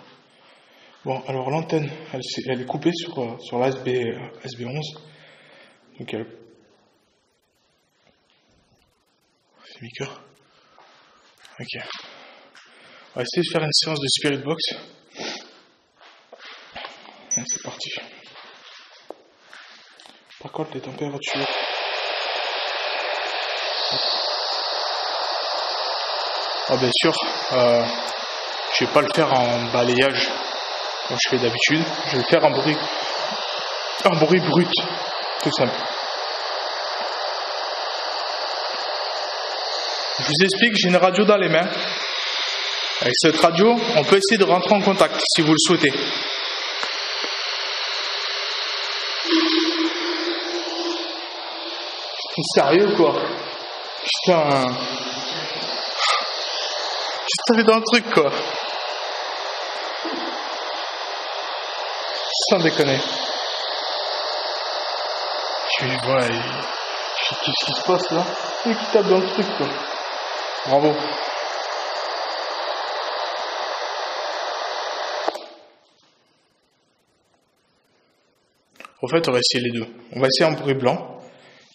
Bon, alors l'antenne, elle est coupée sur la SB11. Donc elle... C'est Mika. Ok. On va essayer de faire une séance de Spirit Box. Et c'est parti. Par contre, les températures... Ah, bien sûr, je vais pas le faire en balayage comme je fais d'habitude. Je vais le faire en bruit brut, tout simple. Je vous explique, j'ai une radio dans les mains. Avec cette radio, on peut essayer de rentrer en contact si vous le souhaitez. T'es sérieux quoi? Putain. Qu'est-ce que t'avais dans le truc quoi? Sans déconner. Je vois, qu'est-ce qui se passe là? Et qui tape dans le truc quoi. Bravo. En fait, on va essayer les deux. On va essayer en bruit blanc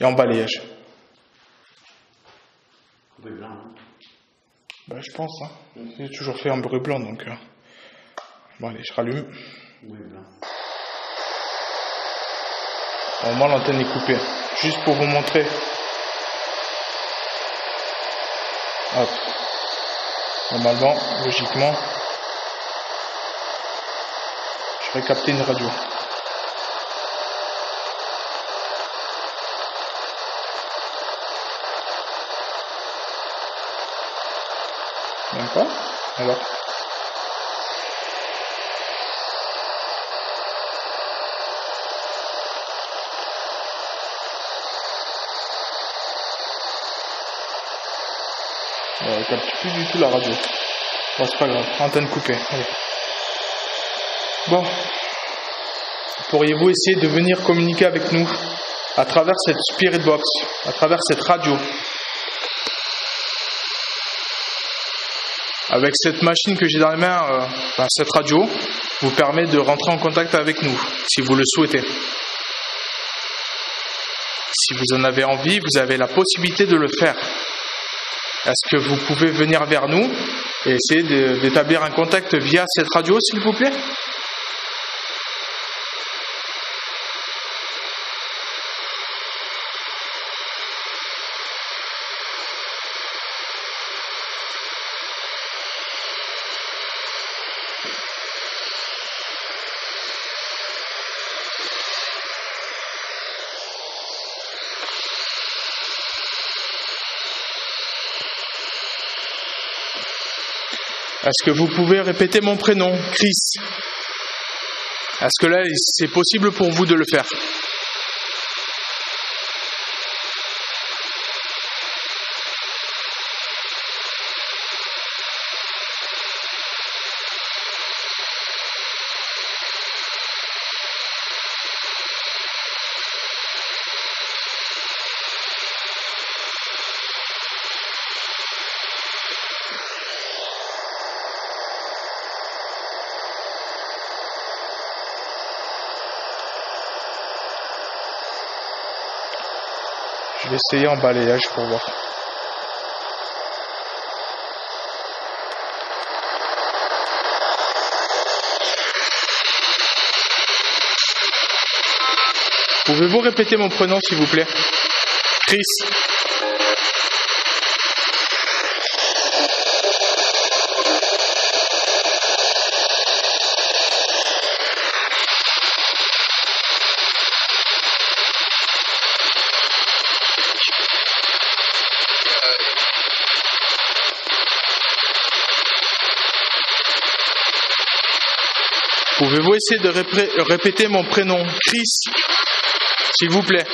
et en balayage. Bruit blanc, hein? Bah, je pense, hein. J'ai toujours fait en bruit blanc, donc... Bon, allez, je rallume. Bruit blanc. Normalement, l'antenne est coupée. Juste pour vous montrer. Hop. Normalement, logiquement, je vais capter une radio. Même pas? Alors? Elle capte plus du tout la radio. Bon, c'est pas grave, antenne coupée. Allez. Bon. Pourriez-vous essayer de venir communiquer avec nous à travers cette Spirit Box, à travers cette radio? Avec cette machine que j'ai dans les mains, cette radio vous permet de rentrer en contact avec nous, si vous le souhaitez. Si vous en avez envie, vous avez la possibilité de le faire. Est-ce que vous pouvez venir vers nous et essayer d'établir un contact via cette radio, s'il vous plaît? Est-ce que vous pouvez répéter mon prénom, Chris? Est-ce que là, c'est possible pour vous de le faire? Je vais essayer en balayage pour voir. Pouvez-vous répéter mon prénom, s'il vous plaît? Chris. Pouvez-vous essayer de répéter mon prénom, Chris, s'il vous plaît?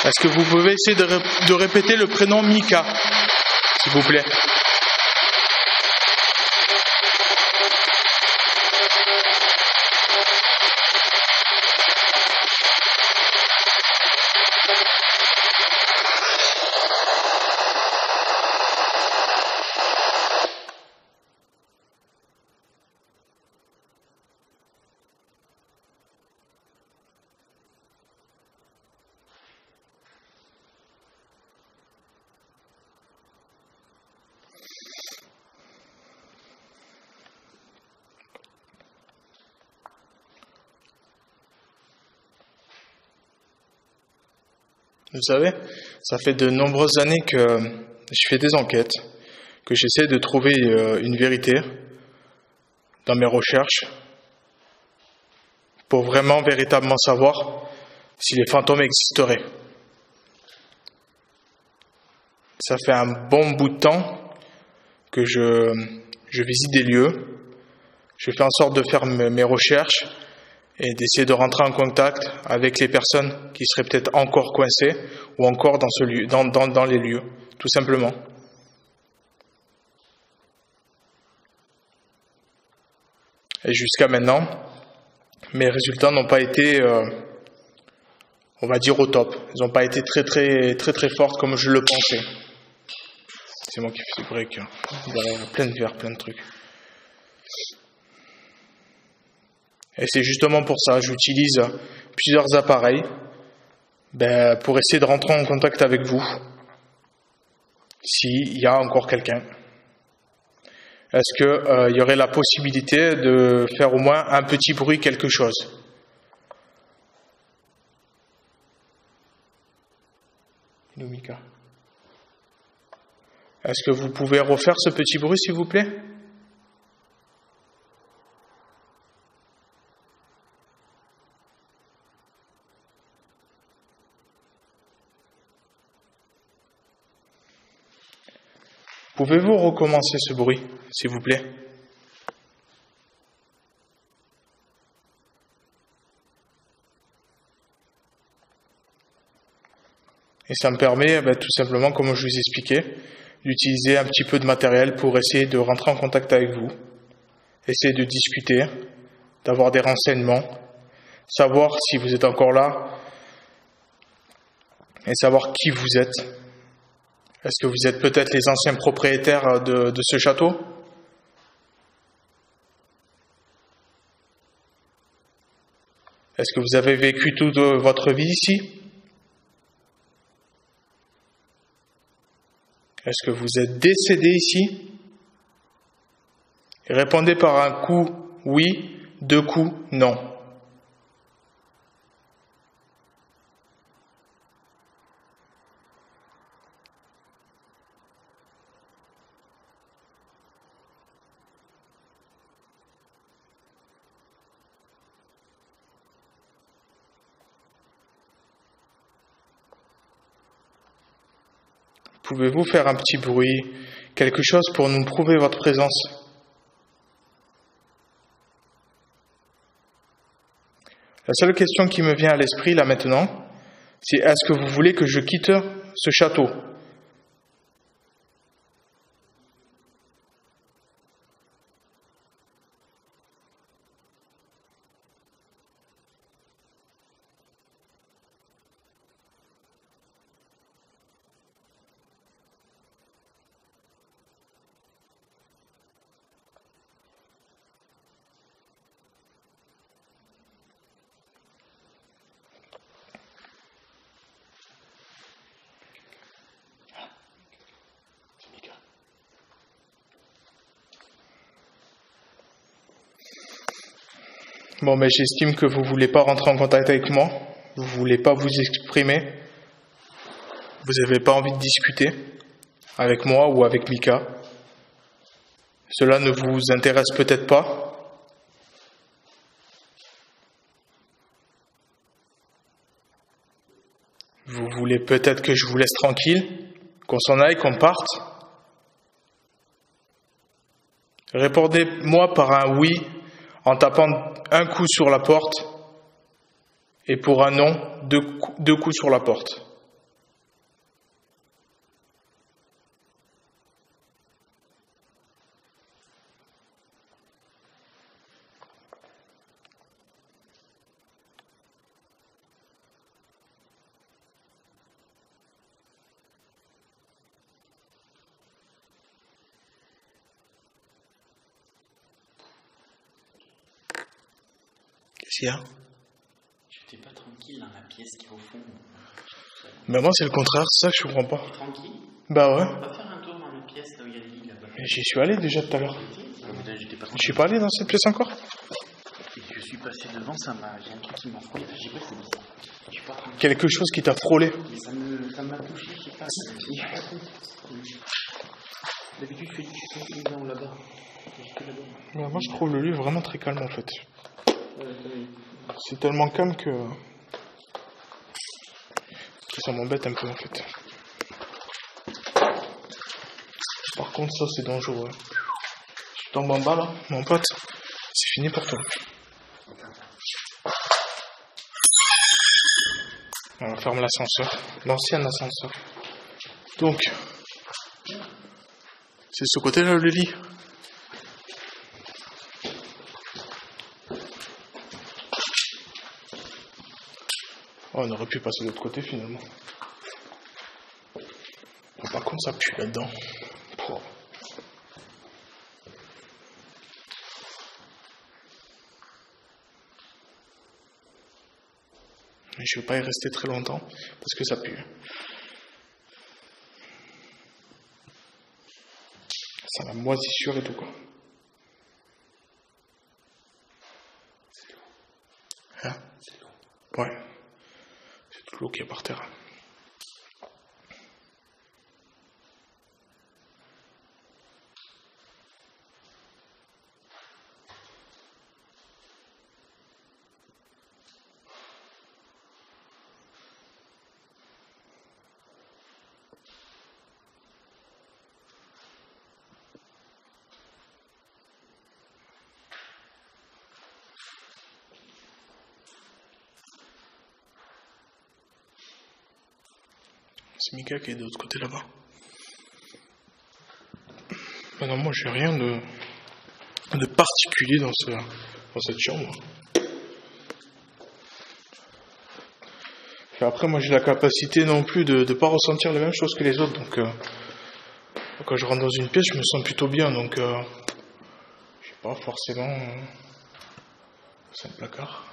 Est-ce que vous pouvez essayer de répéter le prénom Mika, s'il vous plaît? Vous savez, ça fait de nombreuses années que je fais des enquêtes, que j'essaie de trouver une vérité dans mes recherches pour vraiment, véritablement savoir si les fantômes existeraient. Ça fait un bon bout de temps que je visite des lieux, je fais en sorte de faire mes recherches et d'essayer de rentrer en contact avec les personnes qui seraient peut-être encore coincées ou encore dans ce lieu, dans les lieux, tout simplement. Et jusqu'à maintenant, mes résultats n'ont pas été, on va dire, au top. Ils n'ont pas été très forts comme je le pensais. C'est moi qui fais du break. Plein de verres, plein de trucs. Et c'est justement pour ça, j'utilise plusieurs appareils pour essayer de rentrer en contact avec vous, s'il y a encore quelqu'un. Est-ce qu'il y aurait la possibilité de faire au moins un petit bruit, quelque chose? Mika. Est-ce que vous pouvez refaire ce petit bruit, s'il vous plaît? Pouvez-vous recommencer ce bruit, s'il vous plaît? Et ça me permet, tout simplement, comme je vous expliquais, d'utiliser un petit peu de matériel pour essayer de rentrer en contact avec vous, essayer de discuter, d'avoir des renseignements, savoir si vous êtes encore là et savoir qui vous êtes. Est-ce que vous êtes peut-être les anciens propriétaires de ce château? Est-ce que vous avez vécu toute votre vie ici? Est-ce que vous êtes décédé ici? Et répondez par un coup oui, deux coups non. Pouvez-vous faire un petit bruit, quelque chose pour nous prouver votre présence? La seule question qui me vient à l'esprit là maintenant, c'est est-ce que vous voulez que je quitte ce château? Bon, mais j'estime que vous ne voulez pas rentrer en contact avec moi, vous ne voulez pas vous exprimer, vous n'avez pas envie de discuter avec moi ou avec Mika. Cela ne vous intéresse peut-être pas. Vous voulez peut-être que je vous laisse tranquille, qu'on s'en aille, qu'on parte. Répondez-moi par un oui en tapant un coup sur la porte et pour un non, deux coups sur la porte. Qu'est-ce qu'il y a? J'étais pas tranquille dans la pièce qui est au fond. Ben moi c'est le contraire, c'est ça que je comprends pas. T'es tranquille? Bah ouais. On va faire un tour dans la pièce là où il y a le lit là-bas. J'y suis allé déjà tout à l'heure. J'étais pas Je suis pas allé dans cette pièce encore? Je suis passé devant, j'ai un truc qui m'a frôlé. J'ai pas, c'est bizarre. Je suis pas en train de... Quelque chose qui t'a frôlé. Mais ça m'a touché, je sais pas. J'ai pas compris. D'habitude, je fais là ou là-bas. Mais moi, je trouve le lieu vraiment très calme en fait. C'est tellement calme que ça m'embête un peu en fait. Par contre, ça c'est dangereux. Tu tombes en bas là, mon pote, c'est fini pour toi. On ferme l'ascenseur, l'ancien ascenseur. Donc, c'est ce côté-là le lit. Oh, on aurait pu passer de l'autre côté finalement. Par contre, ça pue là-dedans. Oh. Mais je ne vais pas y rester très longtemps parce que ça pue. Ça la moisissure et tout quoi. C'est l'eau. Hein? C'est l'eau. Ouais. C'est toute l'eau qui est par terre. C'est Mika qui est de l'autre côté là-bas. Maintenant, moi, j'ai rien de particulier dans cette chambre. Et après, moi, j'ai la capacité non plus de ne pas ressentir les mêmes choses que les autres. Donc, quand je rentre dans une pièce, je me sens plutôt bien. Donc, je sais pas forcément. C'est le placard.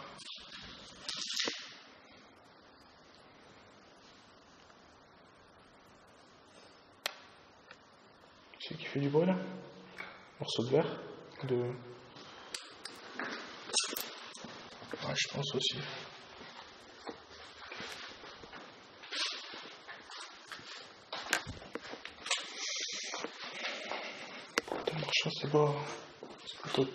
C'est qui fait du bruit là? Morceau de verre? Ouais, je pense aussi. Putain, marchand, c'est pas top.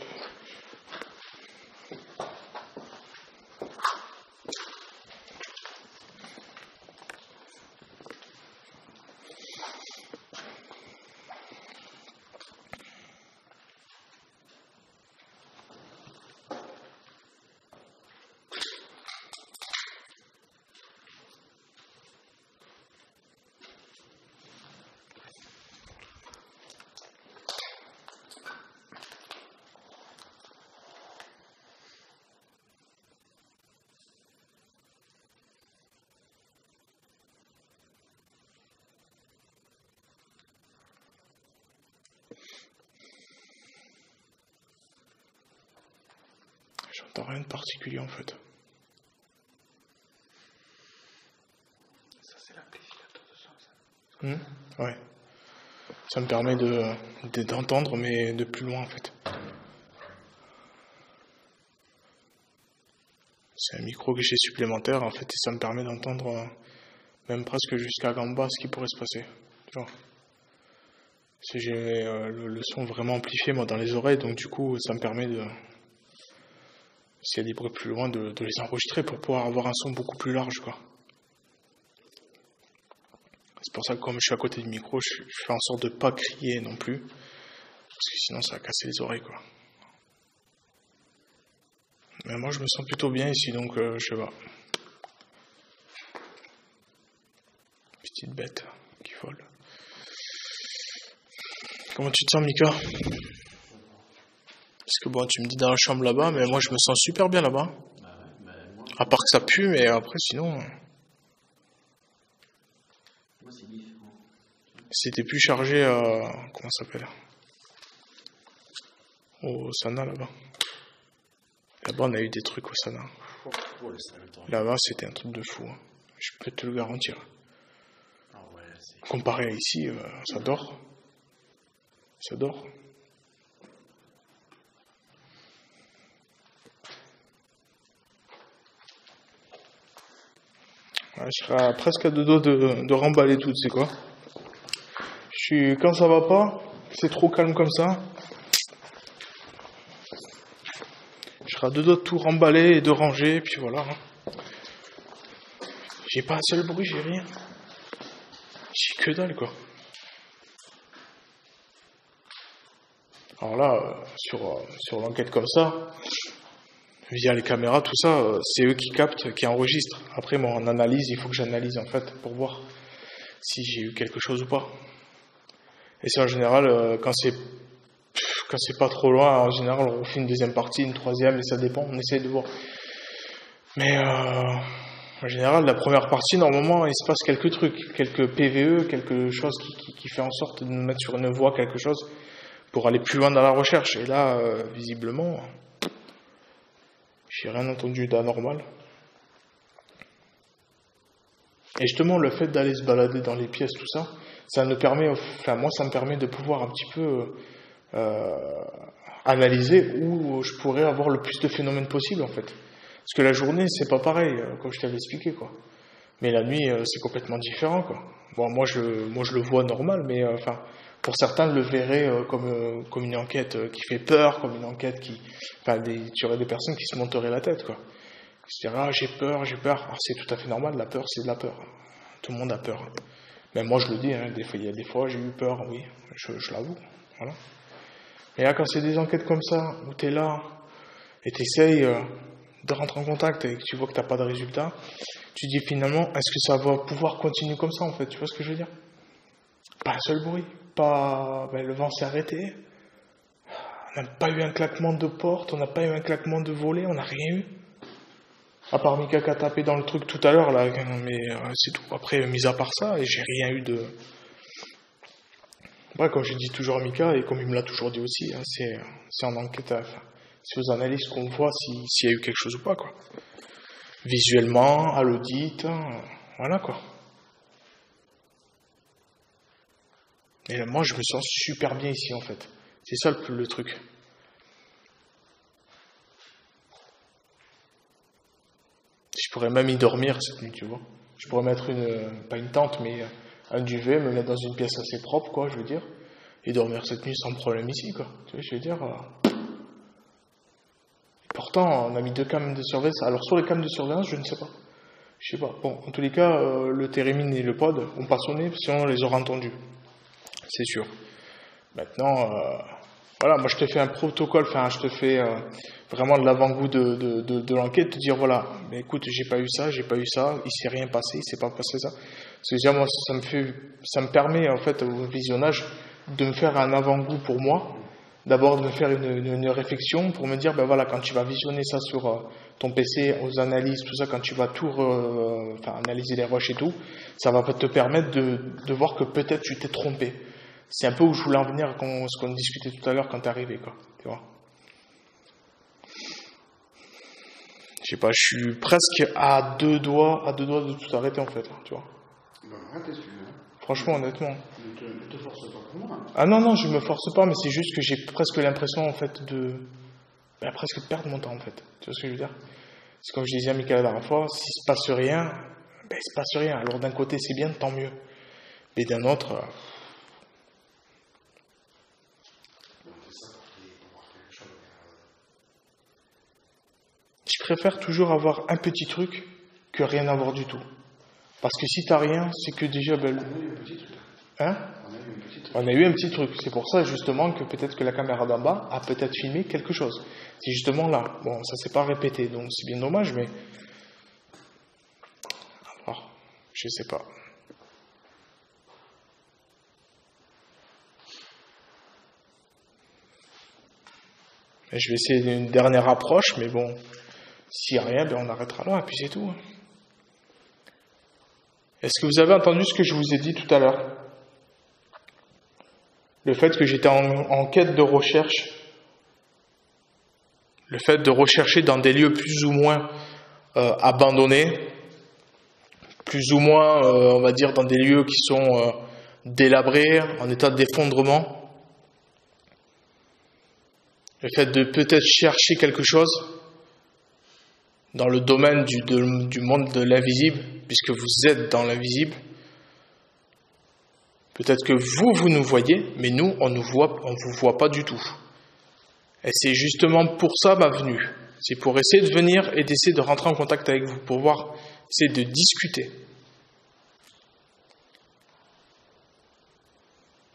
J'entends rien de particulier en fait. Ça, c'est l'amplificateur de son, ça. Ouais. Ça me permet d'entendre, mais de plus loin en fait. C'est un micro que j'ai supplémentaire en fait, et ça me permet d'entendre même presque jusqu'à en bas ce qui pourrait se passer. Tu vois. Si j'ai le son vraiment amplifié moi dans les oreilles, donc du coup ça me permet de, s'il y a des bruits plus loin, de les enregistrer pour pouvoir avoir un son beaucoup plus large quoi. C'est pour ça que comme je suis à côté du micro, je fais en sorte de pas crier non plus, parce que sinon ça va casser les oreilles quoi. Mais moi je me sens plutôt bien ici, donc je sais pas. Petite bête qui vole. Comment tu te sens, Mika? Parce que bon, tu me dis dans la chambre là-bas, mais moi je me sens super bien là-bas. À part que ça pue, mais après sinon... Moi c'est différent. C'était plus chargé à... Comment ça s'appelle? Au Sana là-bas. Là-bas on a eu des trucs au Sana. Là-bas c'était un truc de fou. Hein. Je peux te le garantir. Comparé à ici, ça dort. Ça dort. Je serai presque à deux doigts de remballer tout, tu sais quoi. Quand ça va pas, c'est trop calme comme ça. Je serai à deux doigts de tout remballer et de ranger, et puis voilà. J'ai pas un seul bruit, j'ai rien. J'ai que dalle, quoi. Alors là, sur l'enquête comme ça, via les caméras, tout ça, c'est eux qui captent, qui enregistrent. Après, moi, en analyse, il faut que j'analyse, en fait, pour voir si j'ai eu quelque chose ou pas. Et c'est en général, quand c'est pas trop loin, en général, on fait une deuxième partie, une troisième, et ça dépend, on essaye de voir. Mais en général, la première partie, normalement, il se passe quelques trucs, quelques PVE, quelque chose qui fait en sorte de nous mettre sur une voie, quelque chose, pour aller plus loin dans la recherche. Et là, visiblement, j'ai rien entendu d'anormal. Et justement, le fait d'aller se balader dans les pièces, tout ça, ça me permet de pouvoir un petit peu analyser où je pourrais avoir le plus de phénomènes possible, en fait. Parce que la journée, c'est pas pareil, comme je t'avais expliqué, quoi. Mais la nuit, c'est complètement différent, quoi. Bon, moi, je le vois normal, mais pour certains, le verraient comme une enquête qui fait peur, comme une enquête tu aurais des personnes qui se monteraient la tête, quoi. Ils se diraient, ah, j'ai peur. Alors, c'est tout à fait normal, la peur, c'est de la peur. Tout le monde a peur. Même moi, je le dis, hein, il y a des fois, j'ai eu peur, oui, je l'avoue, voilà. Et là, quand c'est des enquêtes comme ça, où t'es là, et t'essayes de rentrer en contact et que tu vois que t'as pas de résultat, tu dis finalement, est-ce que ça va pouvoir continuer comme ça, en fait? Tu vois ce que je veux dire? Pas un seul bruit, le vent s'est arrêté, on n'a pas eu un claquement de porte, on n'a pas eu un claquement de volet, on n'a rien eu. À part Mika qui a tapé dans le truc tout à l'heure, là, mais c'est tout. Après, mis à part ça, et j'ai rien eu de... Ouais, comme je dis toujours à Mika, et comme il me l'a toujours dit aussi, hein, c'est en enquête, c'est aux analyses qu'on voit s'il y a eu quelque chose ou pas, quoi. Visuellement, à l'audit, voilà, quoi. Et là, moi, je me sens super bien ici, en fait. C'est ça le truc. Je pourrais même y dormir cette nuit, tu vois. Je pourrais mettre pas une tente, mais un duvet, me mettre dans une pièce assez propre, quoi, je veux dire, et dormir cette nuit sans problème ici, quoi. Tu vois, je veux dire. Pourtant, on a mis 2 caméras de surveillance. Alors, sur les caméras de surveillance, je ne sais pas. Je sais pas. Bon, en tous les cas, le Térémine et le pod ont pas sonné, sinon on les aura entendus. C'est sûr. Maintenant, voilà, moi je te fais un protocole, je te fais vraiment de l'avant-goût de l'enquête, te dire voilà, mais écoute, j'ai pas eu ça, il s'est rien passé, il s'est pas passé ça. Parce que déjà, moi, ça me permet en fait au visionnage de me faire un avant-goût pour moi, d'abord de me faire une réflexion pour me dire, ben voilà, quand tu vas visionner ça sur ton PC, aux analyses, tout ça, quand tu vas tout analyser les rushs et tout, ça va te permettre de voir que peut-être tu t'es trompé. C'est un peu où je voulais en venir, ce qu'on discutait tout à l'heure quand t'es arrivé, quoi. Tu vois. Je sais pas, je suis presque à deux doigts de tout arrêter, en fait, tu vois. Ben, arrête, si tu veux. Franchement, honnêtement. Ne te force pas pour moi. Ah non, je me force pas, mais c'est juste que j'ai presque l'impression, en fait, presque de perdre mon temps, en fait. Tu vois ce que je veux dire? C'est comme je disais à Mika la dernière fois, s'il se passe rien, il se passe rien. Alors d'un côté, c'est bien, tant mieux. Mais d'un autre... Je préfère toujours avoir un petit truc que rien avoir du tout. Parce que si t'as rien, c'est que déjà... On a eu un petit truc. C'est pour ça justement que peut-être que la caméra d'en bas a peut-être filmé quelque chose. C'est justement là. Bon, ça s'est pas répété, donc c'est bien dommage, mais... Alors, je sais pas. Et je vais essayer une dernière approche, mais bon... S'il n'y a rien, on arrêtera là, et puis c'est tout. Est-ce que vous avez entendu ce que je vous ai dit tout à l'heure? Le fait que j'étais en quête de recherche. Le fait de rechercher dans des lieux plus ou moins abandonnés. Plus ou moins, on va dire, dans des lieux qui sont délabrés, en état d'effondrement. Le fait de peut-être chercher quelque chose dans le domaine du monde de l'invisible, puisque vous êtes dans l'invisible. Peut-être que vous nous voyez, mais nous, on ne vous voit pas du tout. Et c'est justement pour ça ma venue. C'est pour essayer de venir et d'essayer de rentrer en contact avec vous, pour pouvoir essayer de discuter.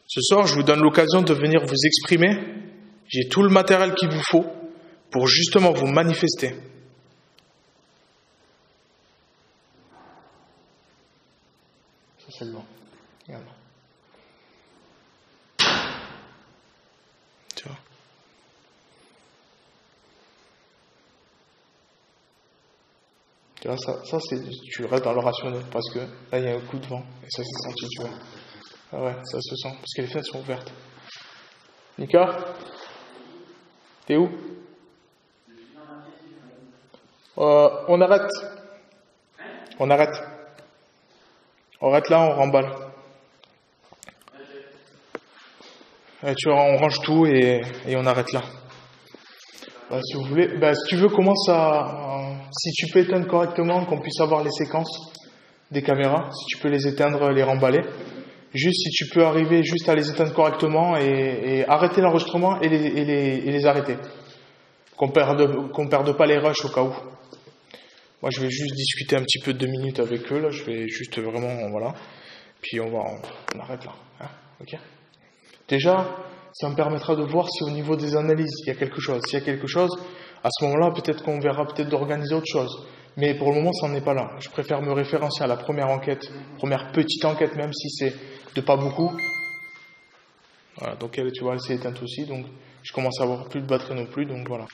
Ce soir, je vous donne l'occasion de venir vous exprimer. J'ai tout le matériel qu'il vous faut pour justement vous manifester. Ça, c'est le bon. Regarde. Tu vois. Tu vois, ça c'est, tu restes dans le rationnel, parce que là, il y a un coup de vent, et ça s'est senti, tu vois. Ah ouais, ça se sent, parce que les fenêtres sont ouvertes. Nika, t'es où? On arrête. On arrête. On arrête là, on remballe. Et tu vois, on range tout et on arrête là. Si vous voulez, si tu veux, commence à... si tu peux éteindre correctement, qu'on puisse avoir les séquences des caméras, si tu peux les éteindre, les remballer. Juste si tu peux arriver juste à les éteindre correctement et arrêter l'enregistrement et les arrêter. Qu'on perde pas les rushs au cas où. Moi je vais juste discuter un petit peu 2 minutes avec eux, là, je vais juste vraiment, voilà. Puis on arrête là. Hein, ok. Déjà, ça me permettra de voir si au niveau des analyses, il y a quelque chose. S'il y a quelque chose, à ce moment-là, peut-être qu'on verra peut-être d'organiser autre chose. Mais pour le moment, ça n'en est pas là. Je préfère me référencier à la première enquête, première petite enquête, même si c'est de pas beaucoup. Voilà, donc elle, tu vois, elle s'est éteinte aussi, donc je commence à avoir plus de batterie non plus, donc voilà.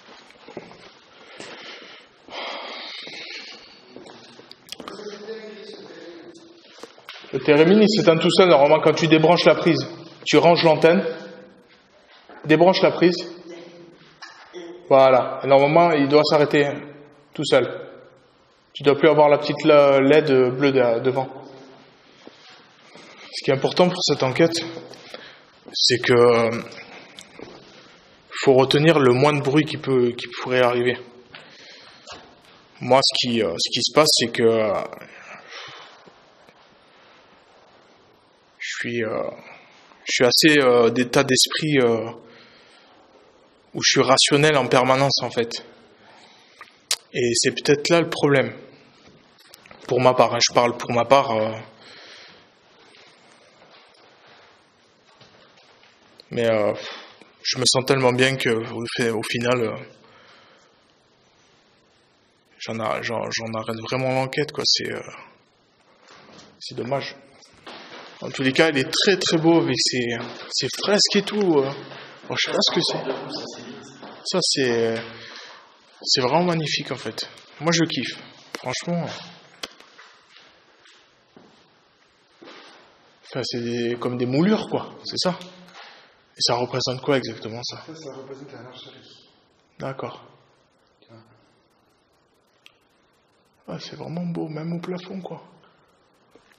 Le térémine, il s'éteint tout seul, normalement, quand tu débranches la prise. Tu ranges l'antenne, débranche la prise. Voilà, et normalement, il doit s'arrêter tout seul. Tu dois plus avoir la petite LED bleue devant. Ce qui est important pour cette enquête, c'est que faut retenir le moins de bruit qui pourrait arriver. Moi, ce qui se passe, c'est que je suis assez d'état d'esprit où je suis rationnel en permanence, en fait. Et c'est peut-être là le problème. Pour ma part, hein, je parle pour ma part. Mais je me sens tellement bien que au final, j'en arrête vraiment l'enquête, quoi. C'est dommage. En tous les cas, il est très très beau avec ses fresques et tout. Bon, je sais pas ce que c'est. Ça, c'est vraiment magnifique, en fait. Moi, je kiffe. Franchement. Enfin, c'est comme des moulures, quoi. C'est ça. Et ça représente quoi exactement, ça? Ça représente la archerie. D'accord. Ah, c'est vraiment beau, même au plafond, quoi.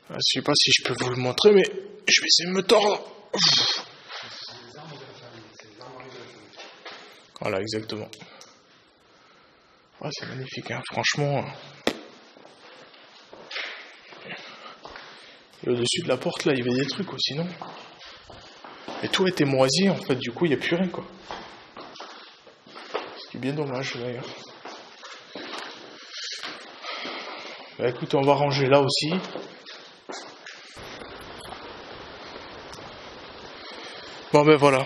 Ah, je sais pas si je peux vous le montrer, mais je vais essayer de me tordre. Voilà, exactement. Ah, c'est magnifique, hein, franchement. Et au-dessus de la porte, là, il y avait des trucs aussi, non? Et tout était moisi, en fait, du coup, il n'y a plus rien, quoi. Ce qui est bien dommage, d'ailleurs. Bah, écoute, on va ranger là aussi. Bon, ben voilà.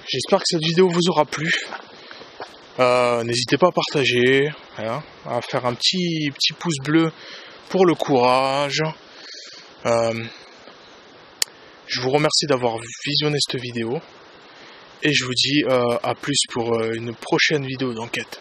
J'espère que cette vidéo vous aura plu. N'hésitez pas à partager, hein, à faire un petit pouce bleu pour le courage. Je vous remercie d'avoir visionné cette vidéo et je vous dis à plus pour une prochaine vidéo d'enquête.